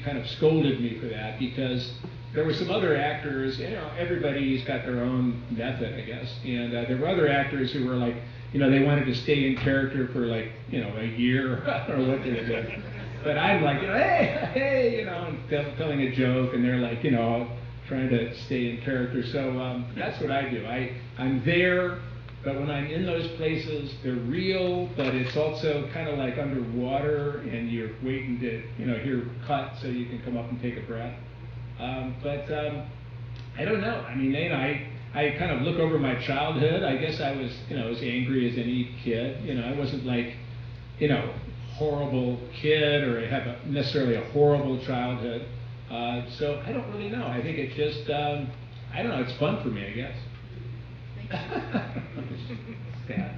kind of scolded me for that, because there were some other actors, everybody's got their own method, I guess. And there were other actors who were like, they wanted to stay in character for like, a year or what they were doing. But I'm like, hey, and telling a joke, and they're like, trying to stay in character. So that's what I do. I'm there, but when I'm in those places, they're real, but it's also kind of like underwater, and you're waiting to, hear cut so you can come up and take a breath. But I don't know. I mean, I kind of look over my childhood. I guess I was, as angry as any kid. I wasn't like, horrible kid, or have necessarily a horrible childhood. So I don't really know. I think it's just, I don't know, it's fun for me, I guess. Sad.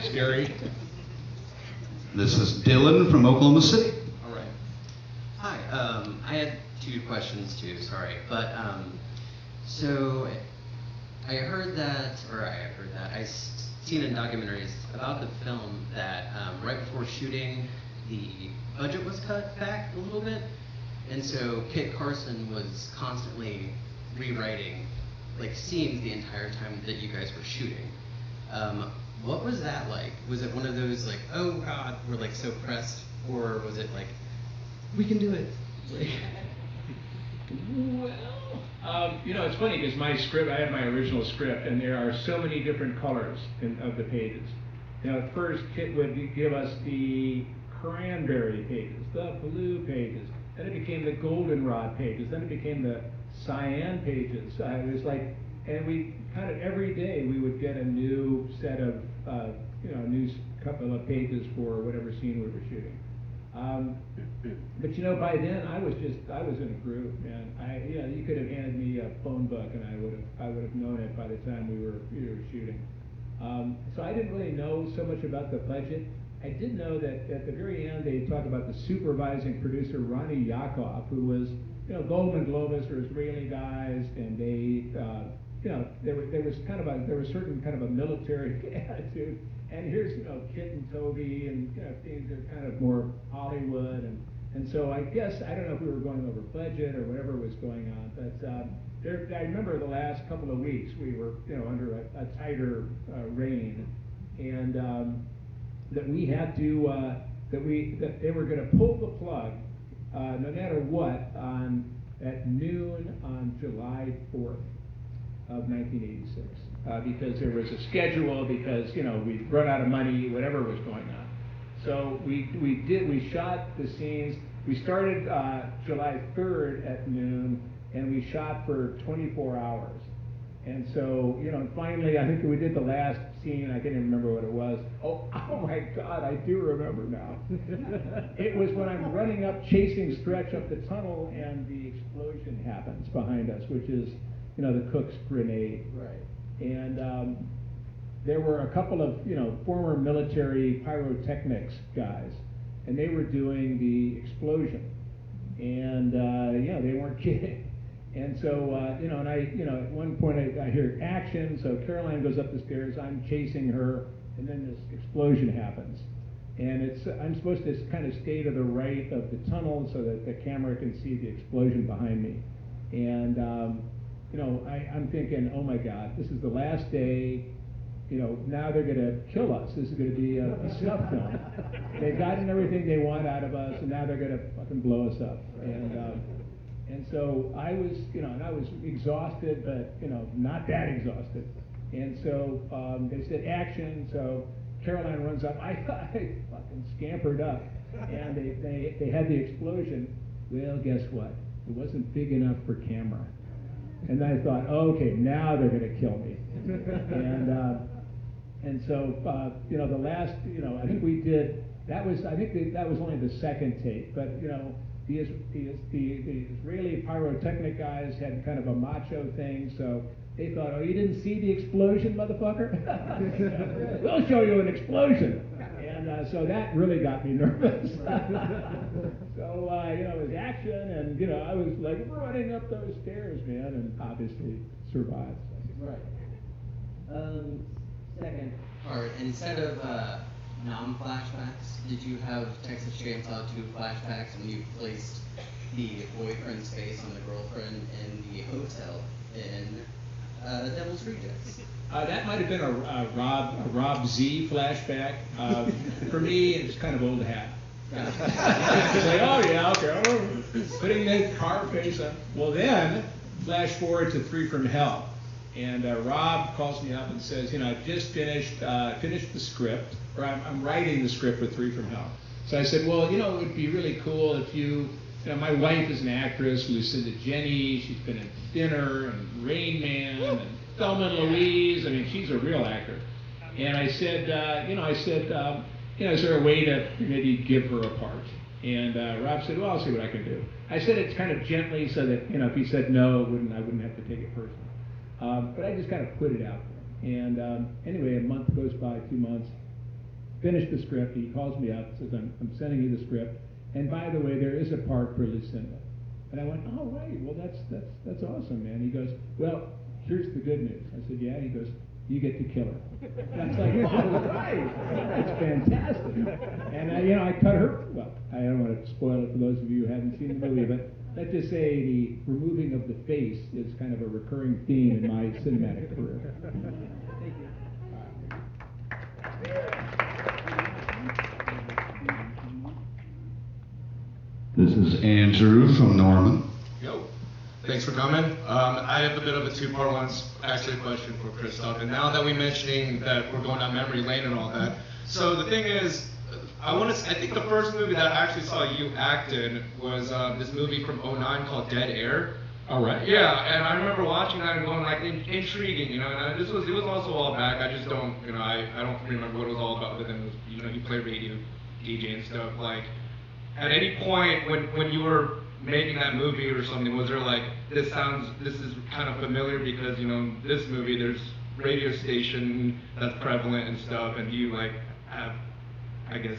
Scary. This is Dylan from Oklahoma City. All right. Hi. I had two questions too. Sorry, but so I heard that I seen in documentaries about the film that right before shooting, the budget was cut back a little bit, and so Kit Carson was constantly rewriting like scenes the entire time that you guys were shooting. What was that like? Was it one of those like, oh God, we're like so pressed, or was it like, we can do it? Well, it's funny because my script, I have my original script, and there are so many different colors of the pages. At first, Kit would give us the cranberry pages, the blue pages, then it became the goldenrod pages, then it became the cyan pages. It was like, and we kind of every day we would get a new set of, new couple of pages for whatever scene we were shooting. But by then I was in a groove, man. You could have handed me a phone book and I would have known it by the time we were shooting. So I didn't really know so much about the budget. I did know that at the very end they talked about the supervising producer Ronnie Yakov, who was Golden Globus or Israeli guys, and there was certain kind of a military attitude. And here's Kit and Toby, and things are kind of more Hollywood, and so I guess I don't know if we were going over budget or whatever was going on, but I remember the last couple of weeks we were under a tighter rein, and that we had to that they were going to pull the plug no matter what at noon on July 4th of 1986. Because there was a schedule, because we'd run out of money, whatever was going on. So we shot the scenes. We started July 3rd at noon, and we shot for 24 hours. And so finally, I think we did the last scene. I can't even remember what it was. Oh my God, I do remember now. It was when I'm running up, chasing Stretch up the tunnel, and the explosion happens behind us, which is the cook's grenade. Right. And there were a couple of former military pyrotechnics guys, and they were doing the explosion, and they weren't kidding. And so and I at one point I hear action, so Caroline goes up the stairs, I'm chasing her, and then this explosion happens, and I'm supposed to kind of stay to the right of the tunnel so that the camera can see the explosion behind me, and I'm thinking, oh my God, this is the last day. Now they're going to kill us. This is going to be a snuff film. They've gotten everything they want out of us, and now they're going to fucking blow us up. And so I was, and I was exhausted, but not that exhausted. And so they said action. So Caroline runs up. I fucking scampered up, and they had the explosion. Well, guess what? It wasn't big enough for camera. And then I thought, oh, okay, now they're going to kill me. And so the last, I think we did. That was only the second take, but the Israeli pyrotechnic guys had kind of a macho thing, so they thought, oh, you didn't see the explosion, motherfucker? We'll show you an explosion. And so that really got me nervous. So it was action, and I was like running up those stairs, man, and obviously survived. Right. Second part, instead of non-flashbacks, did you have Texas Chainsaw 2 flashbacks when you placed the boyfriend's face on the girlfriend in the hotel in Devil's Rejects? That might have been a Rob Z flashback. For me, it's kind of old hat. It's like, oh yeah, okay, putting the car face on. Well then, flash forward to 3 from Hell. And Rob calls me up and says, I've just finished the script, or I'm writing the script for 3 from Hell. So I said, well, it would be really cool if my wife is an actress, Lucinda Jenny, she's been in Thinner and Rain Man and Thelma and Louise. I mean, she's a real actor. And I said, is there a way to maybe give her a part? And Rob said, well, I'll see what I can do. I said it kind of gently so that, if he said no, I wouldn't have to take it personally. But I just kind of put it out there. And anyway, a month goes by, 2 months. Finish the script. He calls me up, says, I'm sending you the script. And by the way, there is a part for Lucinda. And I went, oh, right. Well, that's awesome, man. He goes, well, here's the good news. I said, yeah. He goes, you get to kill her. And I was like, oh, right. That's fantastic. And I cut her. Well, I don't want to spoil it for those of you who haven't seen the movie, but let's just say the removing of the face is kind of a recurring theme in my cinematic career. Thank you. This is Andrew from Norman. Yo, thanks for coming. I have a bit of a two-part one. It's actually a question for Christoph. And now that we're mentioning that we're going down memory lane and all that, so the thing is, I think the first movie that I actually saw you act in was this movie from '09 called Dead Air. All right. Yeah, and I remember watching that and going like intriguing, and it was also a while back. I just don't, I don't remember what it was all about. But then it was, you play radio, DJ and stuff. Like, at any point when you were making that movie or something, was there like, this is kind of familiar because this movie there's radio station that's prevalent and stuff, and do you like have, I guess,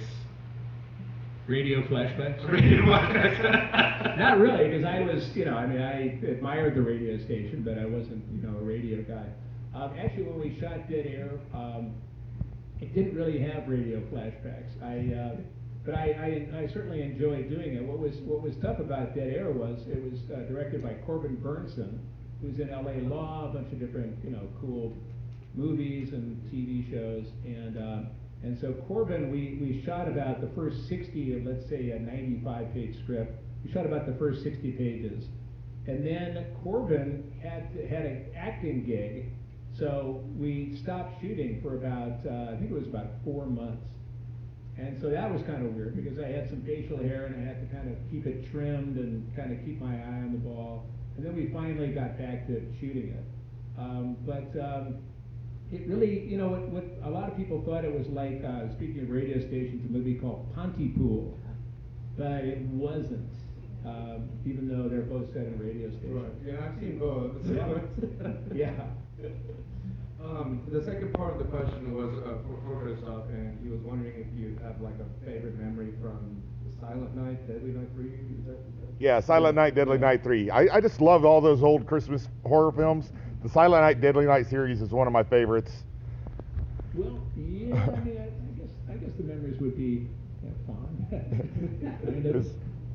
radio flashbacks? Radio flashbacks. Not really, because I was, I admired the radio station, but I wasn't, a radio guy. Actually, when we shot Dead Air, it didn't really have radio flashbacks. But I certainly enjoyed doing it. What was tough about Dead Air was it was directed by Corbin Burnson, who's in L.A. Law, a bunch of different, cool movies and TV shows, and so Corbin, we shot about the first 60 of, let's say, a 95-page script. We shot about the first 60 pages. And then Corbin had an acting gig, so we stopped shooting for about, I think it was about 4 months. And so that was kind of weird because I had some facial hair and I had to kind of keep it trimmed and kind of keep my eye on the ball. And then we finally got back to shooting it. It really, what a lot of people thought it was like, speaking of radio stations, a movie called Pontypool, but it wasn't, even though they're both set in radio stations. Right. Yeah, I've seen both. Yeah. The second part of the question was for Christoph, and he was wondering if you have like a favorite memory from Silent Night, Deadly Night 3. Yeah, Silent Night, Deadly Night 3. I just love all those old Christmas horror films. The Silent Night, Deadly Night series is one of my favorites. Well, yeah, I guess the memories would be fun.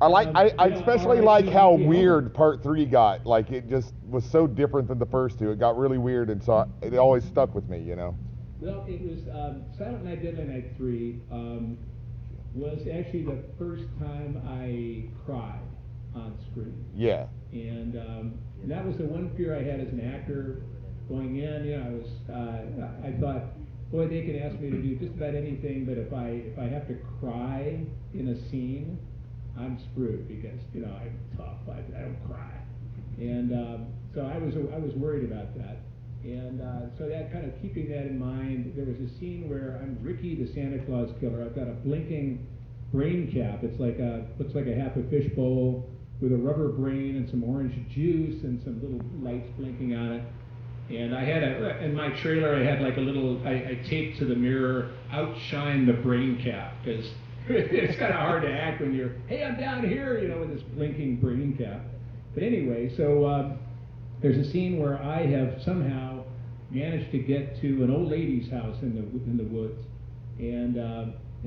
I especially like how weird Part 3 got. Like, it just was so different than the first two. It got really weird, and so it always stuck with me, Well, it was Silent Night, Deadly Night 3 was actually the first time I cried on screen. Yeah. And that was the one fear I had as an actor going in. I thought, boy, they can ask me to do just about anything, but if I have to cry in a scene, I'm screwed because I'm tough. I don't cry, and so I was worried about that. And so that kind of keeping that in mind, there was a scene where I'm Ricky the Santa Claus killer. I've got a blinking brain cap. It's like looks like a half a fish bowl with a rubber brain and some orange juice and some little lights blinking on it. And I had in my trailer, I had like a little, I taped to the mirror, outshine the brain cap, because it's kind of hard to act when you're, hey, I'm down here, with this blinking brain cap. But anyway, so there's a scene where I have somehow managed to get to an old lady's house in the woods, and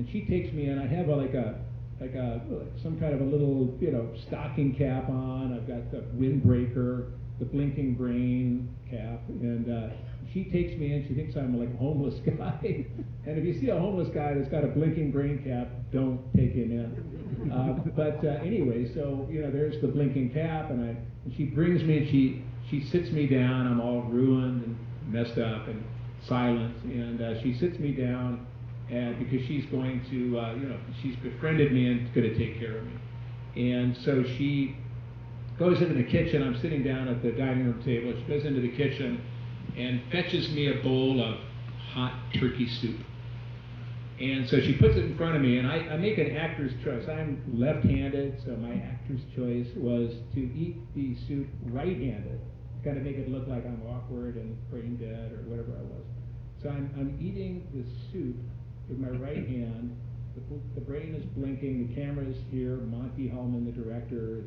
she takes me in. I have some kind of a little stocking cap on. I've got the windbreaker, the blinking brain cap, and she takes me in. She thinks I'm like a homeless guy, and if you see a homeless guy that's got a blinking brain cap, don't take him in. But anyway, so there's the blinking cap, and she brings me, and she sits me down. I'm all ruined and messed up and silent, and she sits me down, and because she's going to, she's befriended me and is going to take care of me, and so she goes into the kitchen. I'm sitting down at the dining room table. She goes into the kitchen and fetches me a bowl of hot turkey soup. And so she puts it in front of me, and I make an actor's choice. I'm left-handed, so my actor's choice was to eat the soup right-handed. kind of make it look like I'm awkward and brain dead or whatever I was. So I'm eating the soup with my right hand. The brain is blinking. The camera is here. Monty Hellman, the director, is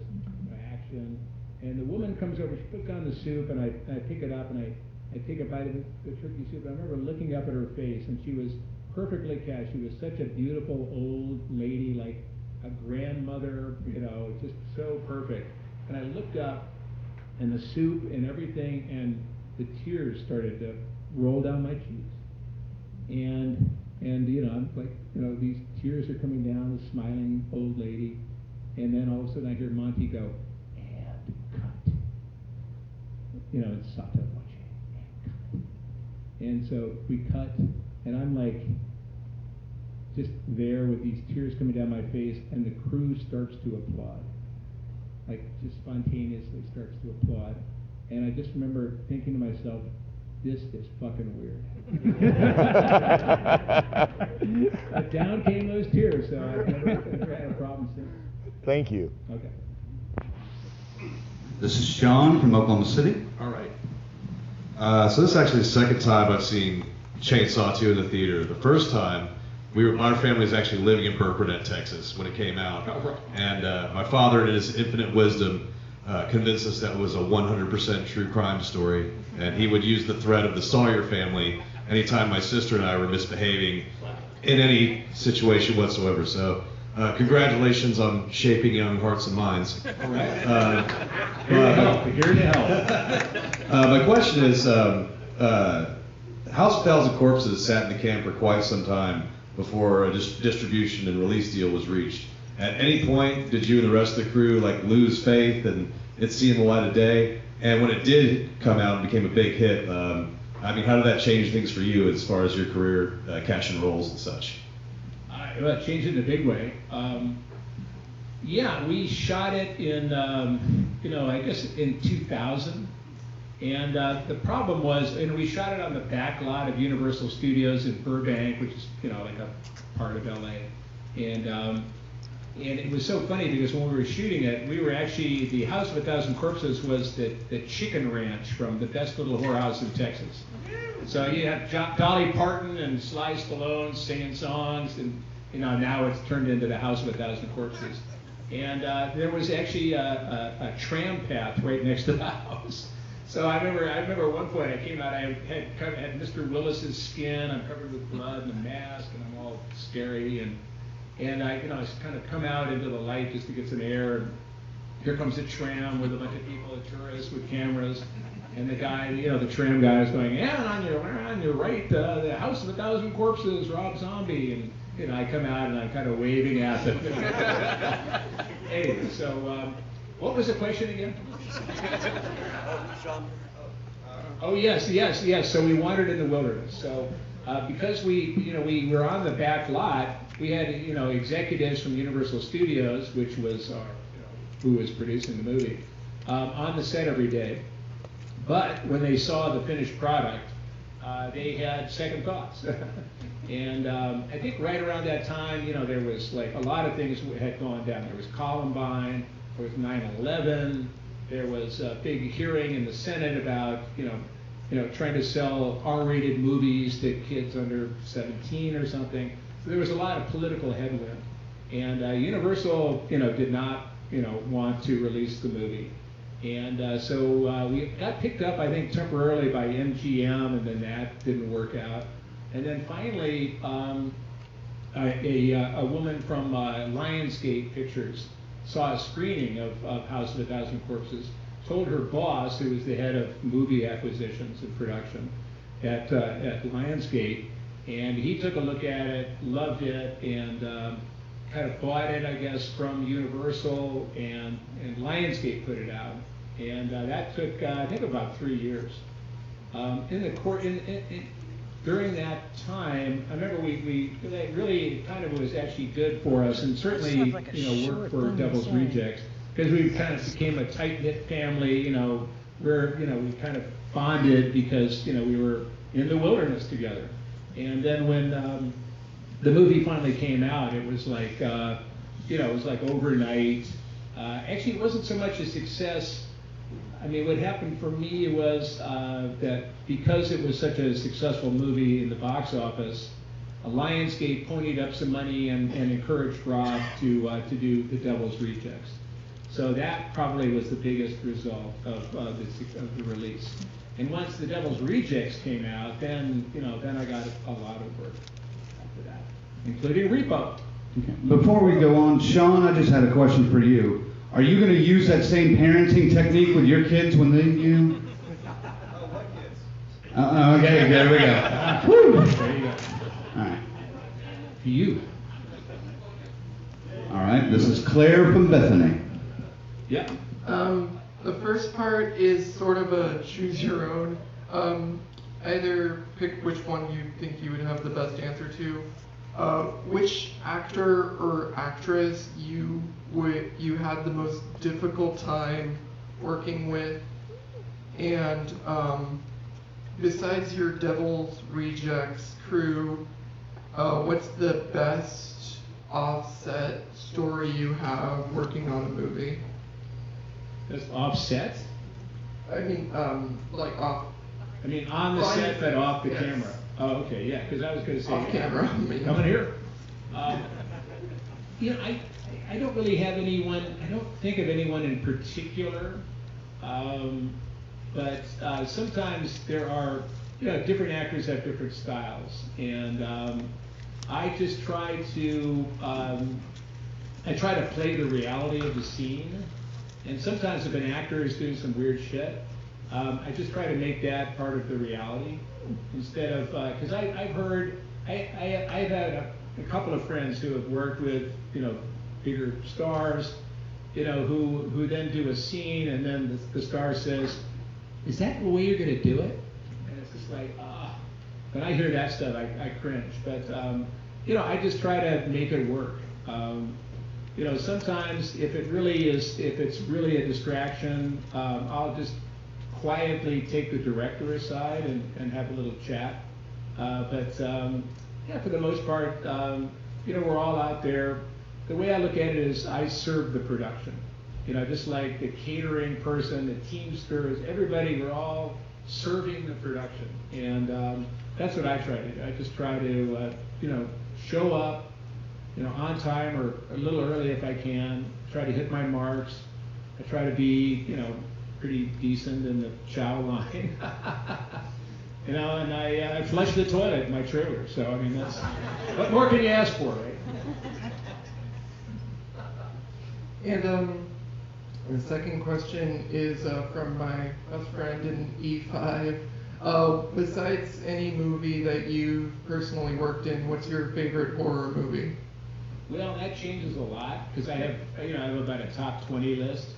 action. And the woman comes over. She puts down the soup, and I pick it up, and I take a bite of the turkey soup. And I remember looking up at her face, and she was perfectly cast. She was such a beautiful old lady, like a grandmother, you know, just so perfect. And I looked up, and the soup and everything, and the tears started to roll down my cheeks. And you know, I'm like, you know, these tears are coming down, the smiling old lady. And then all of a sudden I hear Monty go, and cut. You know, it's sotto voce, and cut. And so we cut, and I'm like, just there with these tears coming down my face, and the crew starts to applaud. Like, just spontaneously starts to applaud. And I just remember thinking to myself, this is fucking weird. But down came those tears, so I've never had a problem since. Thank you. Okay. This is Sean from Oklahoma City. All right. So this is actually the second time I've seen Chainsaw 2 in the theater. The first time, our family was actually living in Burkburnett, Texas when it came out. Oh, right. And my father, in his infinite wisdom, convinced us that it was a 100% true crime story. And he would use the thread of the Sawyer family anytime my sister and I were misbehaving in any situation whatsoever. So congratulations on shaping young hearts and minds. All right. Here to help. My question is, House of Thousand Corpses sat in the can for quite some time before a distribution and release deal was reached. At any point, did you and the rest of the crew like lose faith and it seeing the light of day? And when it did come out and became a big hit, I mean, how did that change things for you as far as your career, cashing roles and such? Well, it changed it in a big way. Yeah, we shot it in, you know, I guess in 2000. And the problem was, and we shot it on the back lot of Universal Studios in Burbank, which is, you know, like a part of LA. And it was so funny because when we were shooting it, we were actually, the House of a Thousand Corpses was the chicken ranch from the best little whorehouse in Texas. So you had Dolly Parton and Sly Stallone singing songs, and you know, now it's turned into the House of a Thousand Corpses. And there was actually a tram path right next to the house. So I remember at one point I came out, I had Mr. Willis's skin, I'm covered with blood and a mask, and I'm all scary, and I, you know, I kind of come out into the light just to get some air, and here comes a tram with a bunch of people, tourists with cameras, and the guy, you know, the tram guy is going, yeah, and on your right, the House of a Thousand Corpses, Rob Zombie, and you know, I come out and I'm kind of waving at them. Anyway, so what was the question again? Oh yes. So we wandered in the wilderness. So because we were on the back lot, we had, you know, executives from Universal Studios, which was who was producing the movie, on the set every day. But when they saw the finished product, they had second thoughts. And I think right around that time, you know, there was like a lot of things had gone down. There was Columbine, there was 9/11, there was a big hearing in the Senate about, you know, trying to sell R-rated movies to kids under 17 or something. So there was a lot of political headwind. And Universal, you know, did not, you know, want to release the movie. And so we got picked up, I think, temporarily by MGM, and then that didn't work out. And then finally, a woman from Lionsgate Pictures saw a screening of House of a Thousand Corpses, told her boss, who was the head of movie acquisitions and production at Lionsgate, and he took a look at it, loved it, and kind of bought it, I guess, from Universal, and Lionsgate put it out. And that took, I think, about 3 years. During that time, I remember that really kind of was actually good for us, and certainly, you know, worked for Devil's Rejects, because we kind of became a tight-knit family, you know, where, you know, we kind of bonded because, you know, we were in the wilderness together. And then when the movie finally came out, it was like, you know, it was like overnight. Actually, it wasn't so much a success. I mean, what happened for me was that because it was such a successful movie in the box office, Lionsgate ponied up some money and encouraged Rob to do The Devil's Rejects. So that probably was the biggest result of the release. And once The Devil's Rejects came out, then I got a lot of work after that, including Repo. Okay. Before we go on, Sean, I just had a question for you. Are you going to use that same parenting technique with your kids when they you? Okay, there we go. Woo. There you go. All right. You. All right. This is Claire from Bethany. Yeah. The first part is sort of a choose your own. Either pick which one you think you would have the best answer to. Which actor or actress you had the most difficult time working with, and besides your Devil's Rejects crew, what's the best offset story you have working on a movie? Just offset? I mean, like off. I mean, on the set, but off the camera. Oh, okay, yeah, because I was going to say off camera. Coming here. I don't really have anyone. I don't think of anyone in particular. But sometimes there are, different actors have different styles, and I just try to play the reality of the scene. And sometimes if an actor is doing some weird shit, I just try to make that part of the reality instead of because I've had a couple of friends who have worked with bigger stars, who then do a scene and then the star says, "Is that the way you're going to do it?" And it's just like, when I hear that stuff, I cringe. But I just try to make it work. Sometimes if it's really a distraction, I'll just quietly take the director aside and have a little chat. But for the most part, we're all out there. The way I look at it is I serve the production. Just like the catering person, the teamsters, everybody, we're all serving the production. And that's what I try to do. I just try to, show up, on time or a little early if I can, try to hit my marks. I try to be, pretty decent in the chow line. And I flush the toilet in my trailer. So, I mean, what more can you ask for, right? And the second question is from my best friend in E5. Besides any movie that you personally worked in, what's your favorite horror movie? Well, that changes a lot because I have about a top 20 list.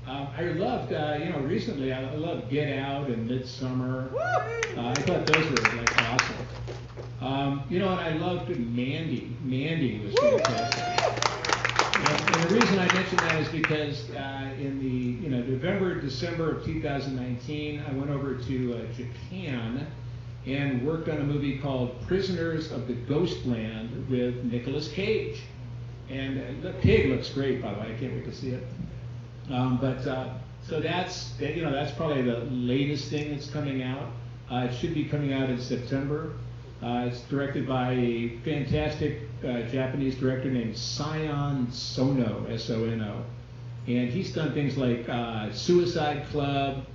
I loved, recently I loved Get Out and Midsummer. I thought those were like awesome. And I loved Mandy. Mandy was fantastic. And the reason I mention that is because in the November, December of 2019, I went over to Japan and worked on a movie called Prisoners of the Ghostland with Nicolas Cage. And the pig looks great, by the way. I can't wait to see it. So that's probably the latest thing that's coming out. It should be coming out in September. It's directed by a fantastic Japanese director named Sion Sono, S-O-N-O. And he's done things like Suicide Club,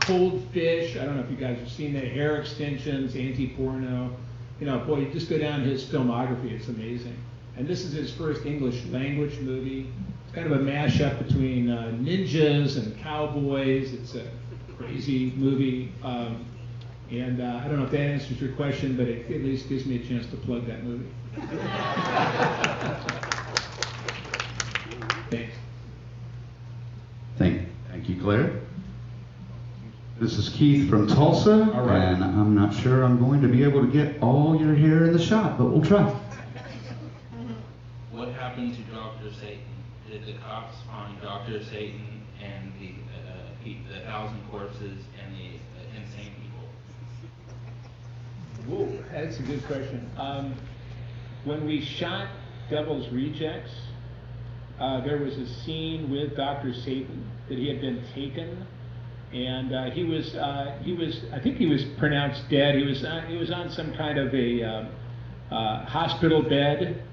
Cold Fish. I don't know if you guys have seen that. Hair Extensions, Anti-Porno. Boy, you just go down his filmography. It's amazing. And this is his first English language movie. It's kind of a mashup between ninjas and cowboys. It's a crazy movie. And I don't know if that answers your question, but it at least gives me a chance to plug that movie. Thanks. Thank you, Claire. This is Keith from Tulsa, and I'm not sure I'm going to be able to get all your hair in the shot, but we'll try. What happened to Dr. Satan? Did the cops find Dr. Satan and the 1,000 corpses and the insane people? Whoa, that's a good question. When we shot Devil's Rejects, there was a scene with Dr. Satan that he had been taken and he was, I think he was pronounced dead. He was on some kind of a hospital bed,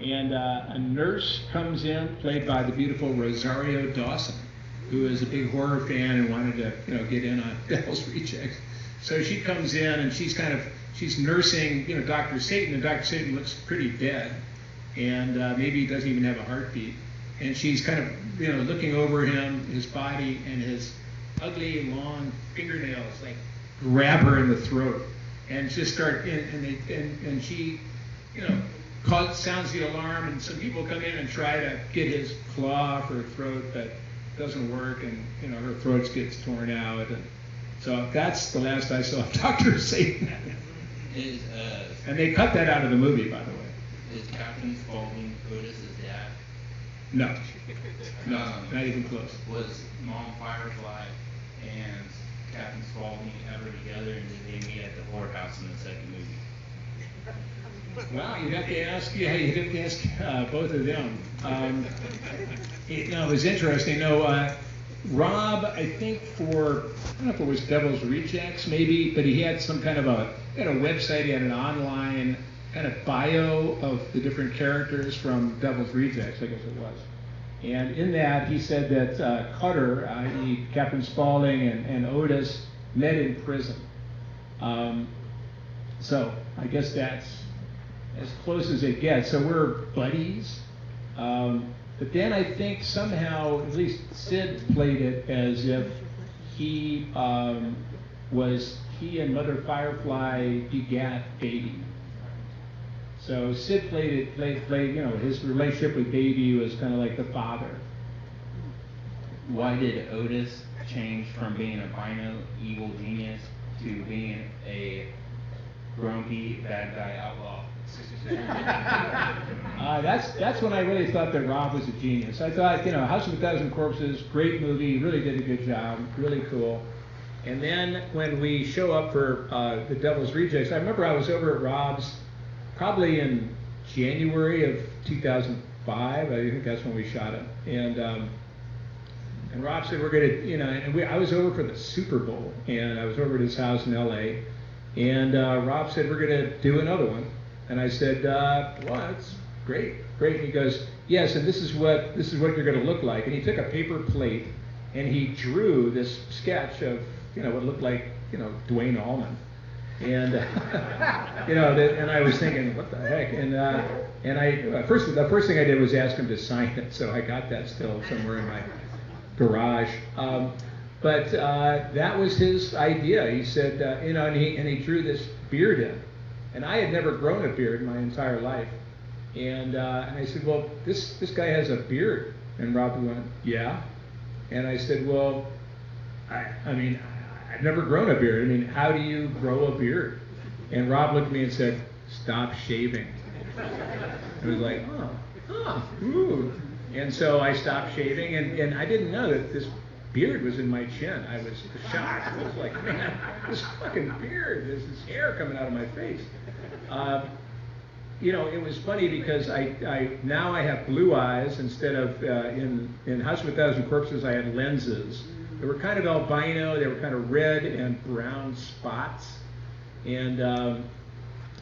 and a nurse comes in, played by the beautiful Rosario Dawson, who is a big horror fan and wanted to, get in on Devil's Rejects. So she comes in and she's nursing, Dr. Satan, and Dr. Satan looks pretty dead, and maybe he doesn't even have a heartbeat. And she's kind of, looking over him, his body, and his ugly long fingernails, like grab her in the throat, and just start and she, sounds the alarm, and some people come in and try to get his claw off her throat, but it doesn't work, and her throat gets torn out, and so that's the last I saw of Dr. Satan. And they cut that out of the movie, by the way. Is Captain Spaulding Otis's dad? No, not even close. Was Mom Firefly and Captain Spaulding ever together, and did they meet at the whorehouse in the second movie? Well, you'd have to ask, both of them. It was interesting. Rob, I think I don't know if it was Devil's Rejects, maybe, but he had some kind of a website, he had an online kind of bio of the different characters from Devil's Rejects, I guess it was. And in that, he said that Cutter, i.e. Captain Spaulding and Otis, met in prison. So I guess that's as close as it gets. So we're buddies. But then I think somehow, at least Sid played it as if he and Mother Firefly begat Baby. So Sid played his relationship with Baby was kind of like the father. Why did Otis change from being a albino evil genius to being a grumpy bad guy outlaw? That's when I really thought that Rob was a genius. I thought, House of a Thousand Corpses, great movie, really did a good job, really cool. And then when we show up for the Devil's Rejects, I remember I was over at Rob's probably in January of 2005. I think that's when we shot it. And Rob said we're gonna, I was over for the Super Bowl, and I was over at his house in LA. And Rob said we're gonna do another one. And I said, well, that's great. And he goes, yes, and this is what you're going to look like. And he took a paper plate and he drew this sketch of, what looked like, Dwayne Allman. And and I was thinking, what the heck? And the first thing I did was ask him to sign it. So I got that still somewhere in my garage. But that was his idea. He said, and he drew this beard in. And I had never grown a beard my entire life. And I said, well, this guy has a beard. And Rob went, yeah. And I said, well, I've never grown a beard. I mean, how do you grow a beard? And Rob looked at me and said, stop shaving. I was like, ooh. And so I stopped shaving, and I didn't know that this beard was in my chin. I was shocked. I was like, man, this fucking beard, there's this hair coming out of my face. It was funny because now I have blue eyes instead of in House of a Thousand Corpses I had lenses. They were kind of albino. They were kind of red and brown spots. And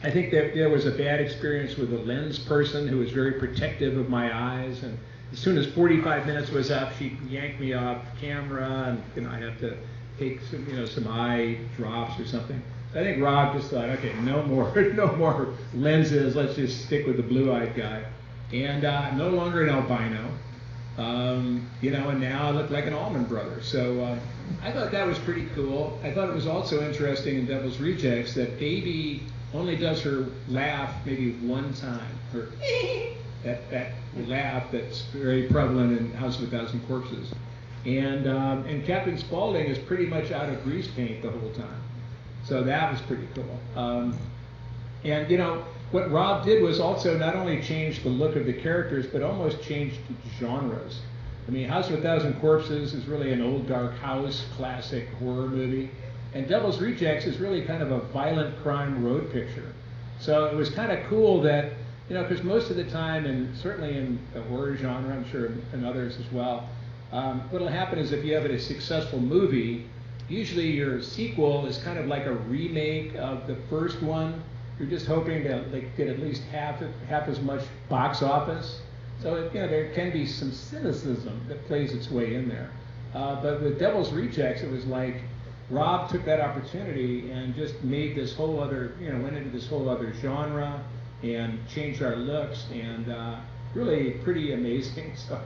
I think that there was a bad experience with a lens person who was very protective of my eyes. And as soon as 45 minutes was up, she yanked me off camera, and I have to take some eye drops or something. So I think Rob just thought, okay, no more lenses. Let's just stick with the blue-eyed guy. And I'm no longer an albino, and now I look like an Allman Brother. So I thought that was pretty cool. I thought it was also interesting in Devil's Rejects that Baby only does her laugh maybe one time. Her that laugh that's very prevalent in House of a Thousand Corpses. And Captain Spaulding is pretty much out of grease paint the whole time. So that was pretty cool. And what Rob did was also not only change the look of the characters, but almost changed genres. I mean, House of a Thousand Corpses is really an old dark house, classic horror movie. And Devil's Rejects is really kind of a violent crime road picture. So it was kind of cool that, because most of the time, and certainly in the horror genre, I'm sure in others as well, What'll happen is if you have a successful movie, usually your sequel is kind of like a remake of the first one. You're just hoping to get at least half as much box office. So there can be some cynicism that plays its way in there. But with Devil's Rejects, it was like Rob took that opportunity and just made this whole other, went into this whole other genre and changed our looks, and really pretty amazing. So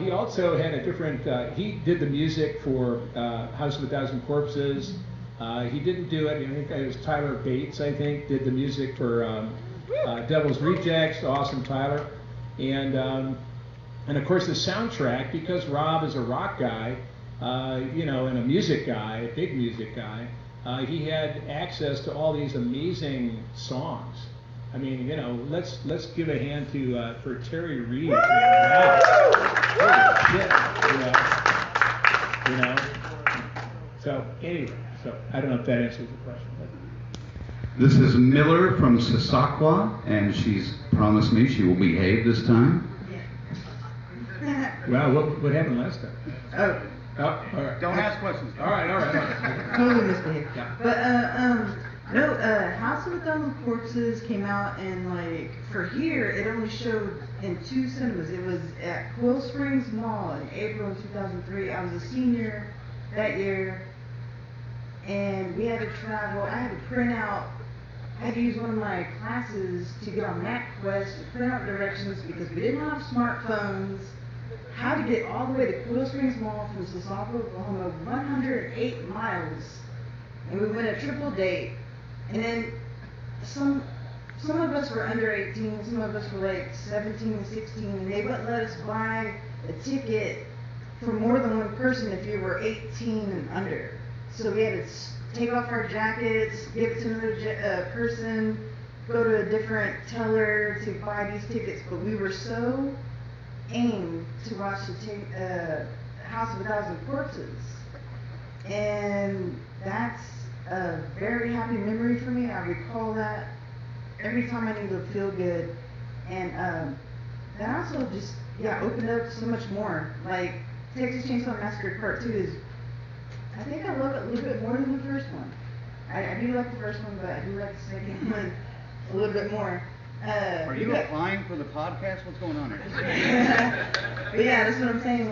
he also had a different, he did the music for House of a Thousand Corpses. He didn't do it, I think it was Tyler Bates, I think, did the music for Devil's Rejects. Awesome, Tyler. And of course the soundtrack, because Rob is a rock guy, and a music guy, a big music guy, he had access to all these amazing songs. I mean, let's give a hand to for Terry Reid. Wow. Holy shit, So anyway, I don't know if that answers the question. This is Miller from Sasakwa, and she's promised me she will behave this time. Wow, what happened last time? Oh, all right. Don't ask questions. All right. Totally misbehaved. Yeah. But House of a Thousand Corpses came out, and for here it only showed in 2 cinemas. It was at Quill Springs Mall in April of 2003. I was a senior that year, and we had to travel. I had to print out. I had to use one of my classes to get on MapQuest to print out directions because we didn't have smartphones. How to get all the way to Quill Springs Mall from Sasakwa, Oklahoma, 108 miles. And we went a triple date. And then some of us were under 18, some of us were 17 and 16, and they wouldn't let us buy a ticket for more than one person if you were 18 and under. So we had to take off our jackets, give it to another person, go to a different teller to buy these tickets. But we were so aimed to watch the House of a Thousand Corpses. And that's a very happy memory for me. I recall that every time I need to feel good. And that also just, opened up so much more. Texas Chainsaw Massacre Part 2 is, I think I love it a little bit more than the first one. I do like the first one, but I do like the second one a little bit more. Are you applying for the podcast? What's going on here? But that's what I'm saying.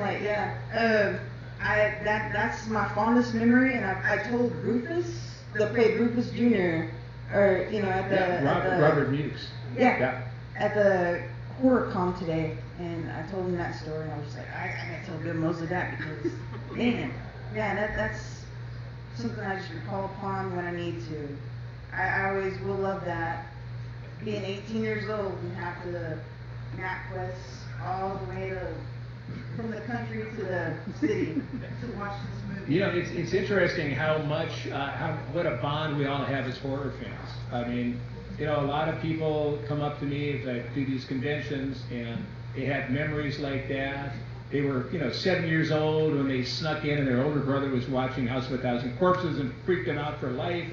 That's my fondest memory, and I told Rufus, that played Rufus Jr., Robert Mukes. At the Horror Con today, and I told him that story, and I was just I gotta tell Bill Moseley that because, man, that's something I just recall upon when I need to. I always will love that. Being 18 years old and have to MapQuest all the way from the country to the city to watch this movie. It's interesting how much, what a bond we all have as horror fans. I mean, a lot of people come up to me as I do these conventions, and they have memories like that. They were, 7 years old when they snuck in, and their older brother was watching House of a Thousand Corpses and freaked them out for life.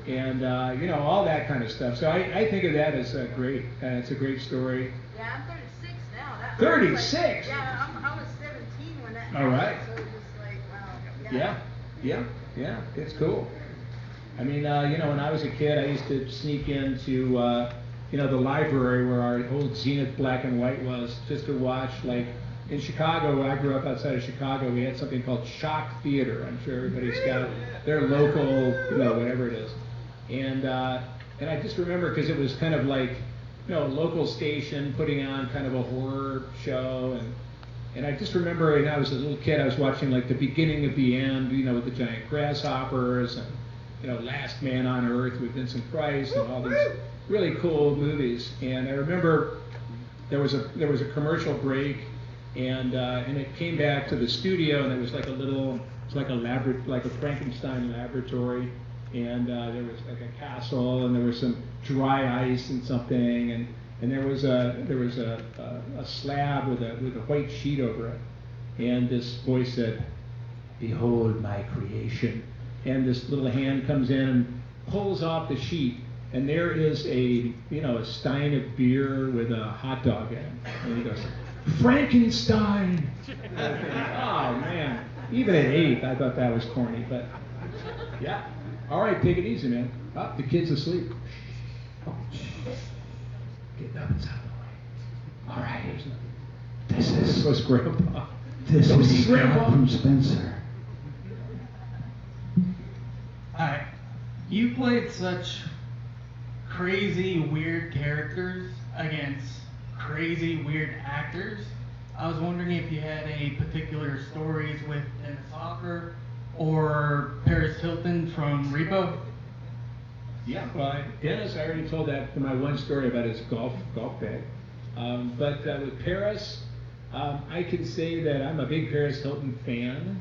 And all that kind of stuff. So I think of that as great. It's a great story. Yeah, I'm 36 now. 36? I was 17 when that happened. All right. So it was wow. Yeah. It's cool. I mean, when I was a kid, I used to sneak into, the library where our old Zenith black and white was, just to watch, in Chicago. I grew up outside of Chicago. We had something called Shock Theater. I'm sure everybody's got their local, whatever it is. And I just remember because it was kind of a local station putting on kind of a horror show, and I just remember when I was a little kid, I was watching the beginning of the end, with the giant grasshoppers and Last Man on Earth with Vincent Price and all these really cool movies. And I remember there was a commercial break, and it came back to the studio, and there was a Frankenstein laboratory. And there was a castle, and there was some dry ice and something, and there was a slab with a white sheet over it, and this voice said, "Behold my creation," and this little hand comes in and pulls off the sheet, and there is a stein of beer with a hot dog in it, and he goes, Frankenstein. Oh man, even at 8, I thought that was corny, but yeah. All right, take it easy, man. Oh, the kid's asleep. Oh, get up and out of the way. All right. This was Grandpa. This is Grandpa from Spencer. Hi. You played such crazy, weird characters against crazy, weird actors. I was wondering if you had any particular stories with Dennis Hopper or Paris Hilton from Repo. Yeah, well, Dennis, I already told that my one story about his golf bag. But with Paris, I can say that I'm a big Paris Hilton fan,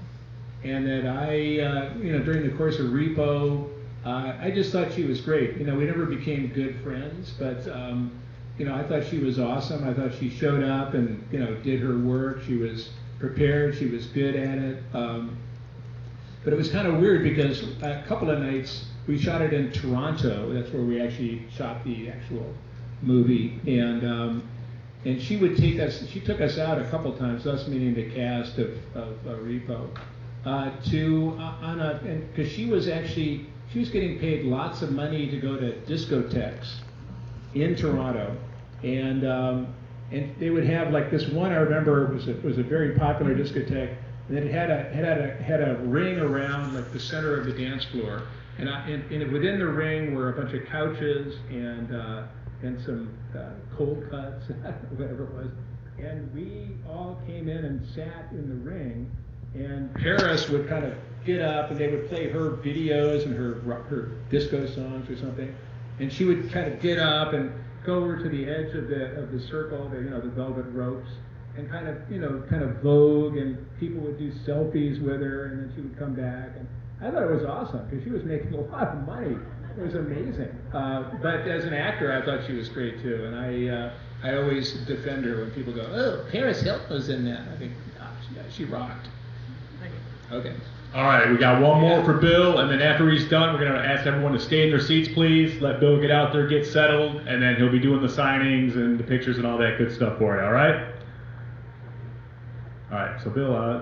and that I, during the course of Repo, I just thought she was great. We never became good friends, but I thought she was awesome. I thought she showed up and did her work. She was prepared. She was good at it. But it was kind of weird because a couple of nights we shot it in Toronto. That's where we actually shot the actual movie, and she would take us. She took us out a couple times, us meaning the cast of Repo, because she was getting paid lots of money to go to discotheques in Toronto, and they would have like this one I remember was a very popular discotheque, and it had a ring around like the center of the dance floor, and within the ring were a bunch of couches and some cold cuts, whatever it was, and we all came in and sat in the ring, and Paris would kind of get up and they would play her videos and her disco songs or something, and she would kind of get up and go over to the edge of the circle, the velvet ropes, and kind of vogue, and people would do selfies with her, and then she would come back, and I thought it was awesome because she was making a lot of money. It was amazing. But as an actor, I thought she was great too, and I always defend her when people go, "Oh, Paris Hilton was in that." I think, yeah, she rocked. Okay. All right, we got one more for Bill, and then after he's done, we're going to ask everyone to stay in their seats, please. Let Bill get out there, get settled, and then he'll be doing the signings and the pictures and all that good stuff for you, all right? All right, so Bill, I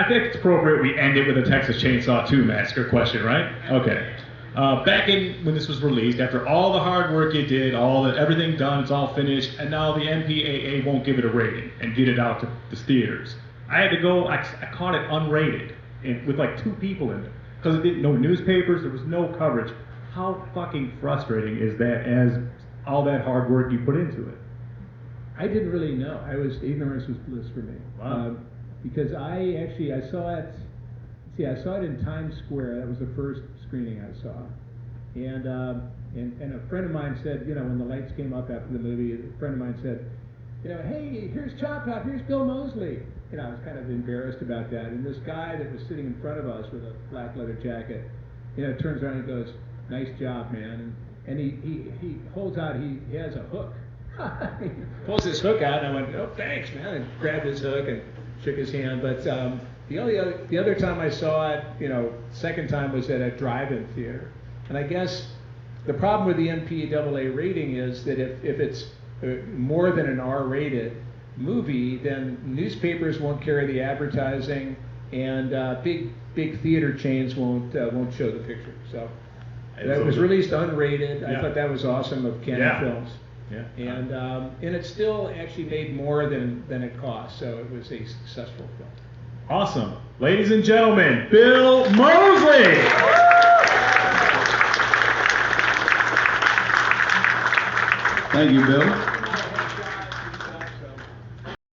think it's appropriate we end it with a Texas Chainsaw 2 Massacre question, right? Okay. Back when this was released, after all the hard work you did, everything done, it's all finished, and now the MPAA won't give it a rating and get it out to the theaters. I had to go, I caught it unrated, with like 2 people in it, because it didn't, no newspapers, there was no coverage. How fucking frustrating is that, as all that hard work you put into it? I didn't really know. Ignorance was bliss for me. Wow. Because I saw it. I saw it in Times Square. That was the first screening I saw, and a friend of mine said, when the lights came up after the movie, a friend of mine said, hey, here's Chop Top, here's Bill Moseley. I was kind of embarrassed about that, and this guy that was sitting in front of us with a black leather jacket, turns around and goes, "Nice job, man," and he holds out, he has a hook. He pulls his hook out, and I went, "Oh, thanks, man," and grabbed his hook and shook his hand. But the other time I saw it, second time was at a drive-in theater. And I guess the problem with the MPAA rating is that if it's more than an R-rated movie, then newspapers won't carry the advertising, and big theater chains won't show the picture. So that was released unrated. Yeah. I thought that was awesome of Canon Films. Yeah. And it still actually made more than it cost, so it was a successful film. Awesome. Ladies and gentlemen, Bill Moseley! Thank you, Bill.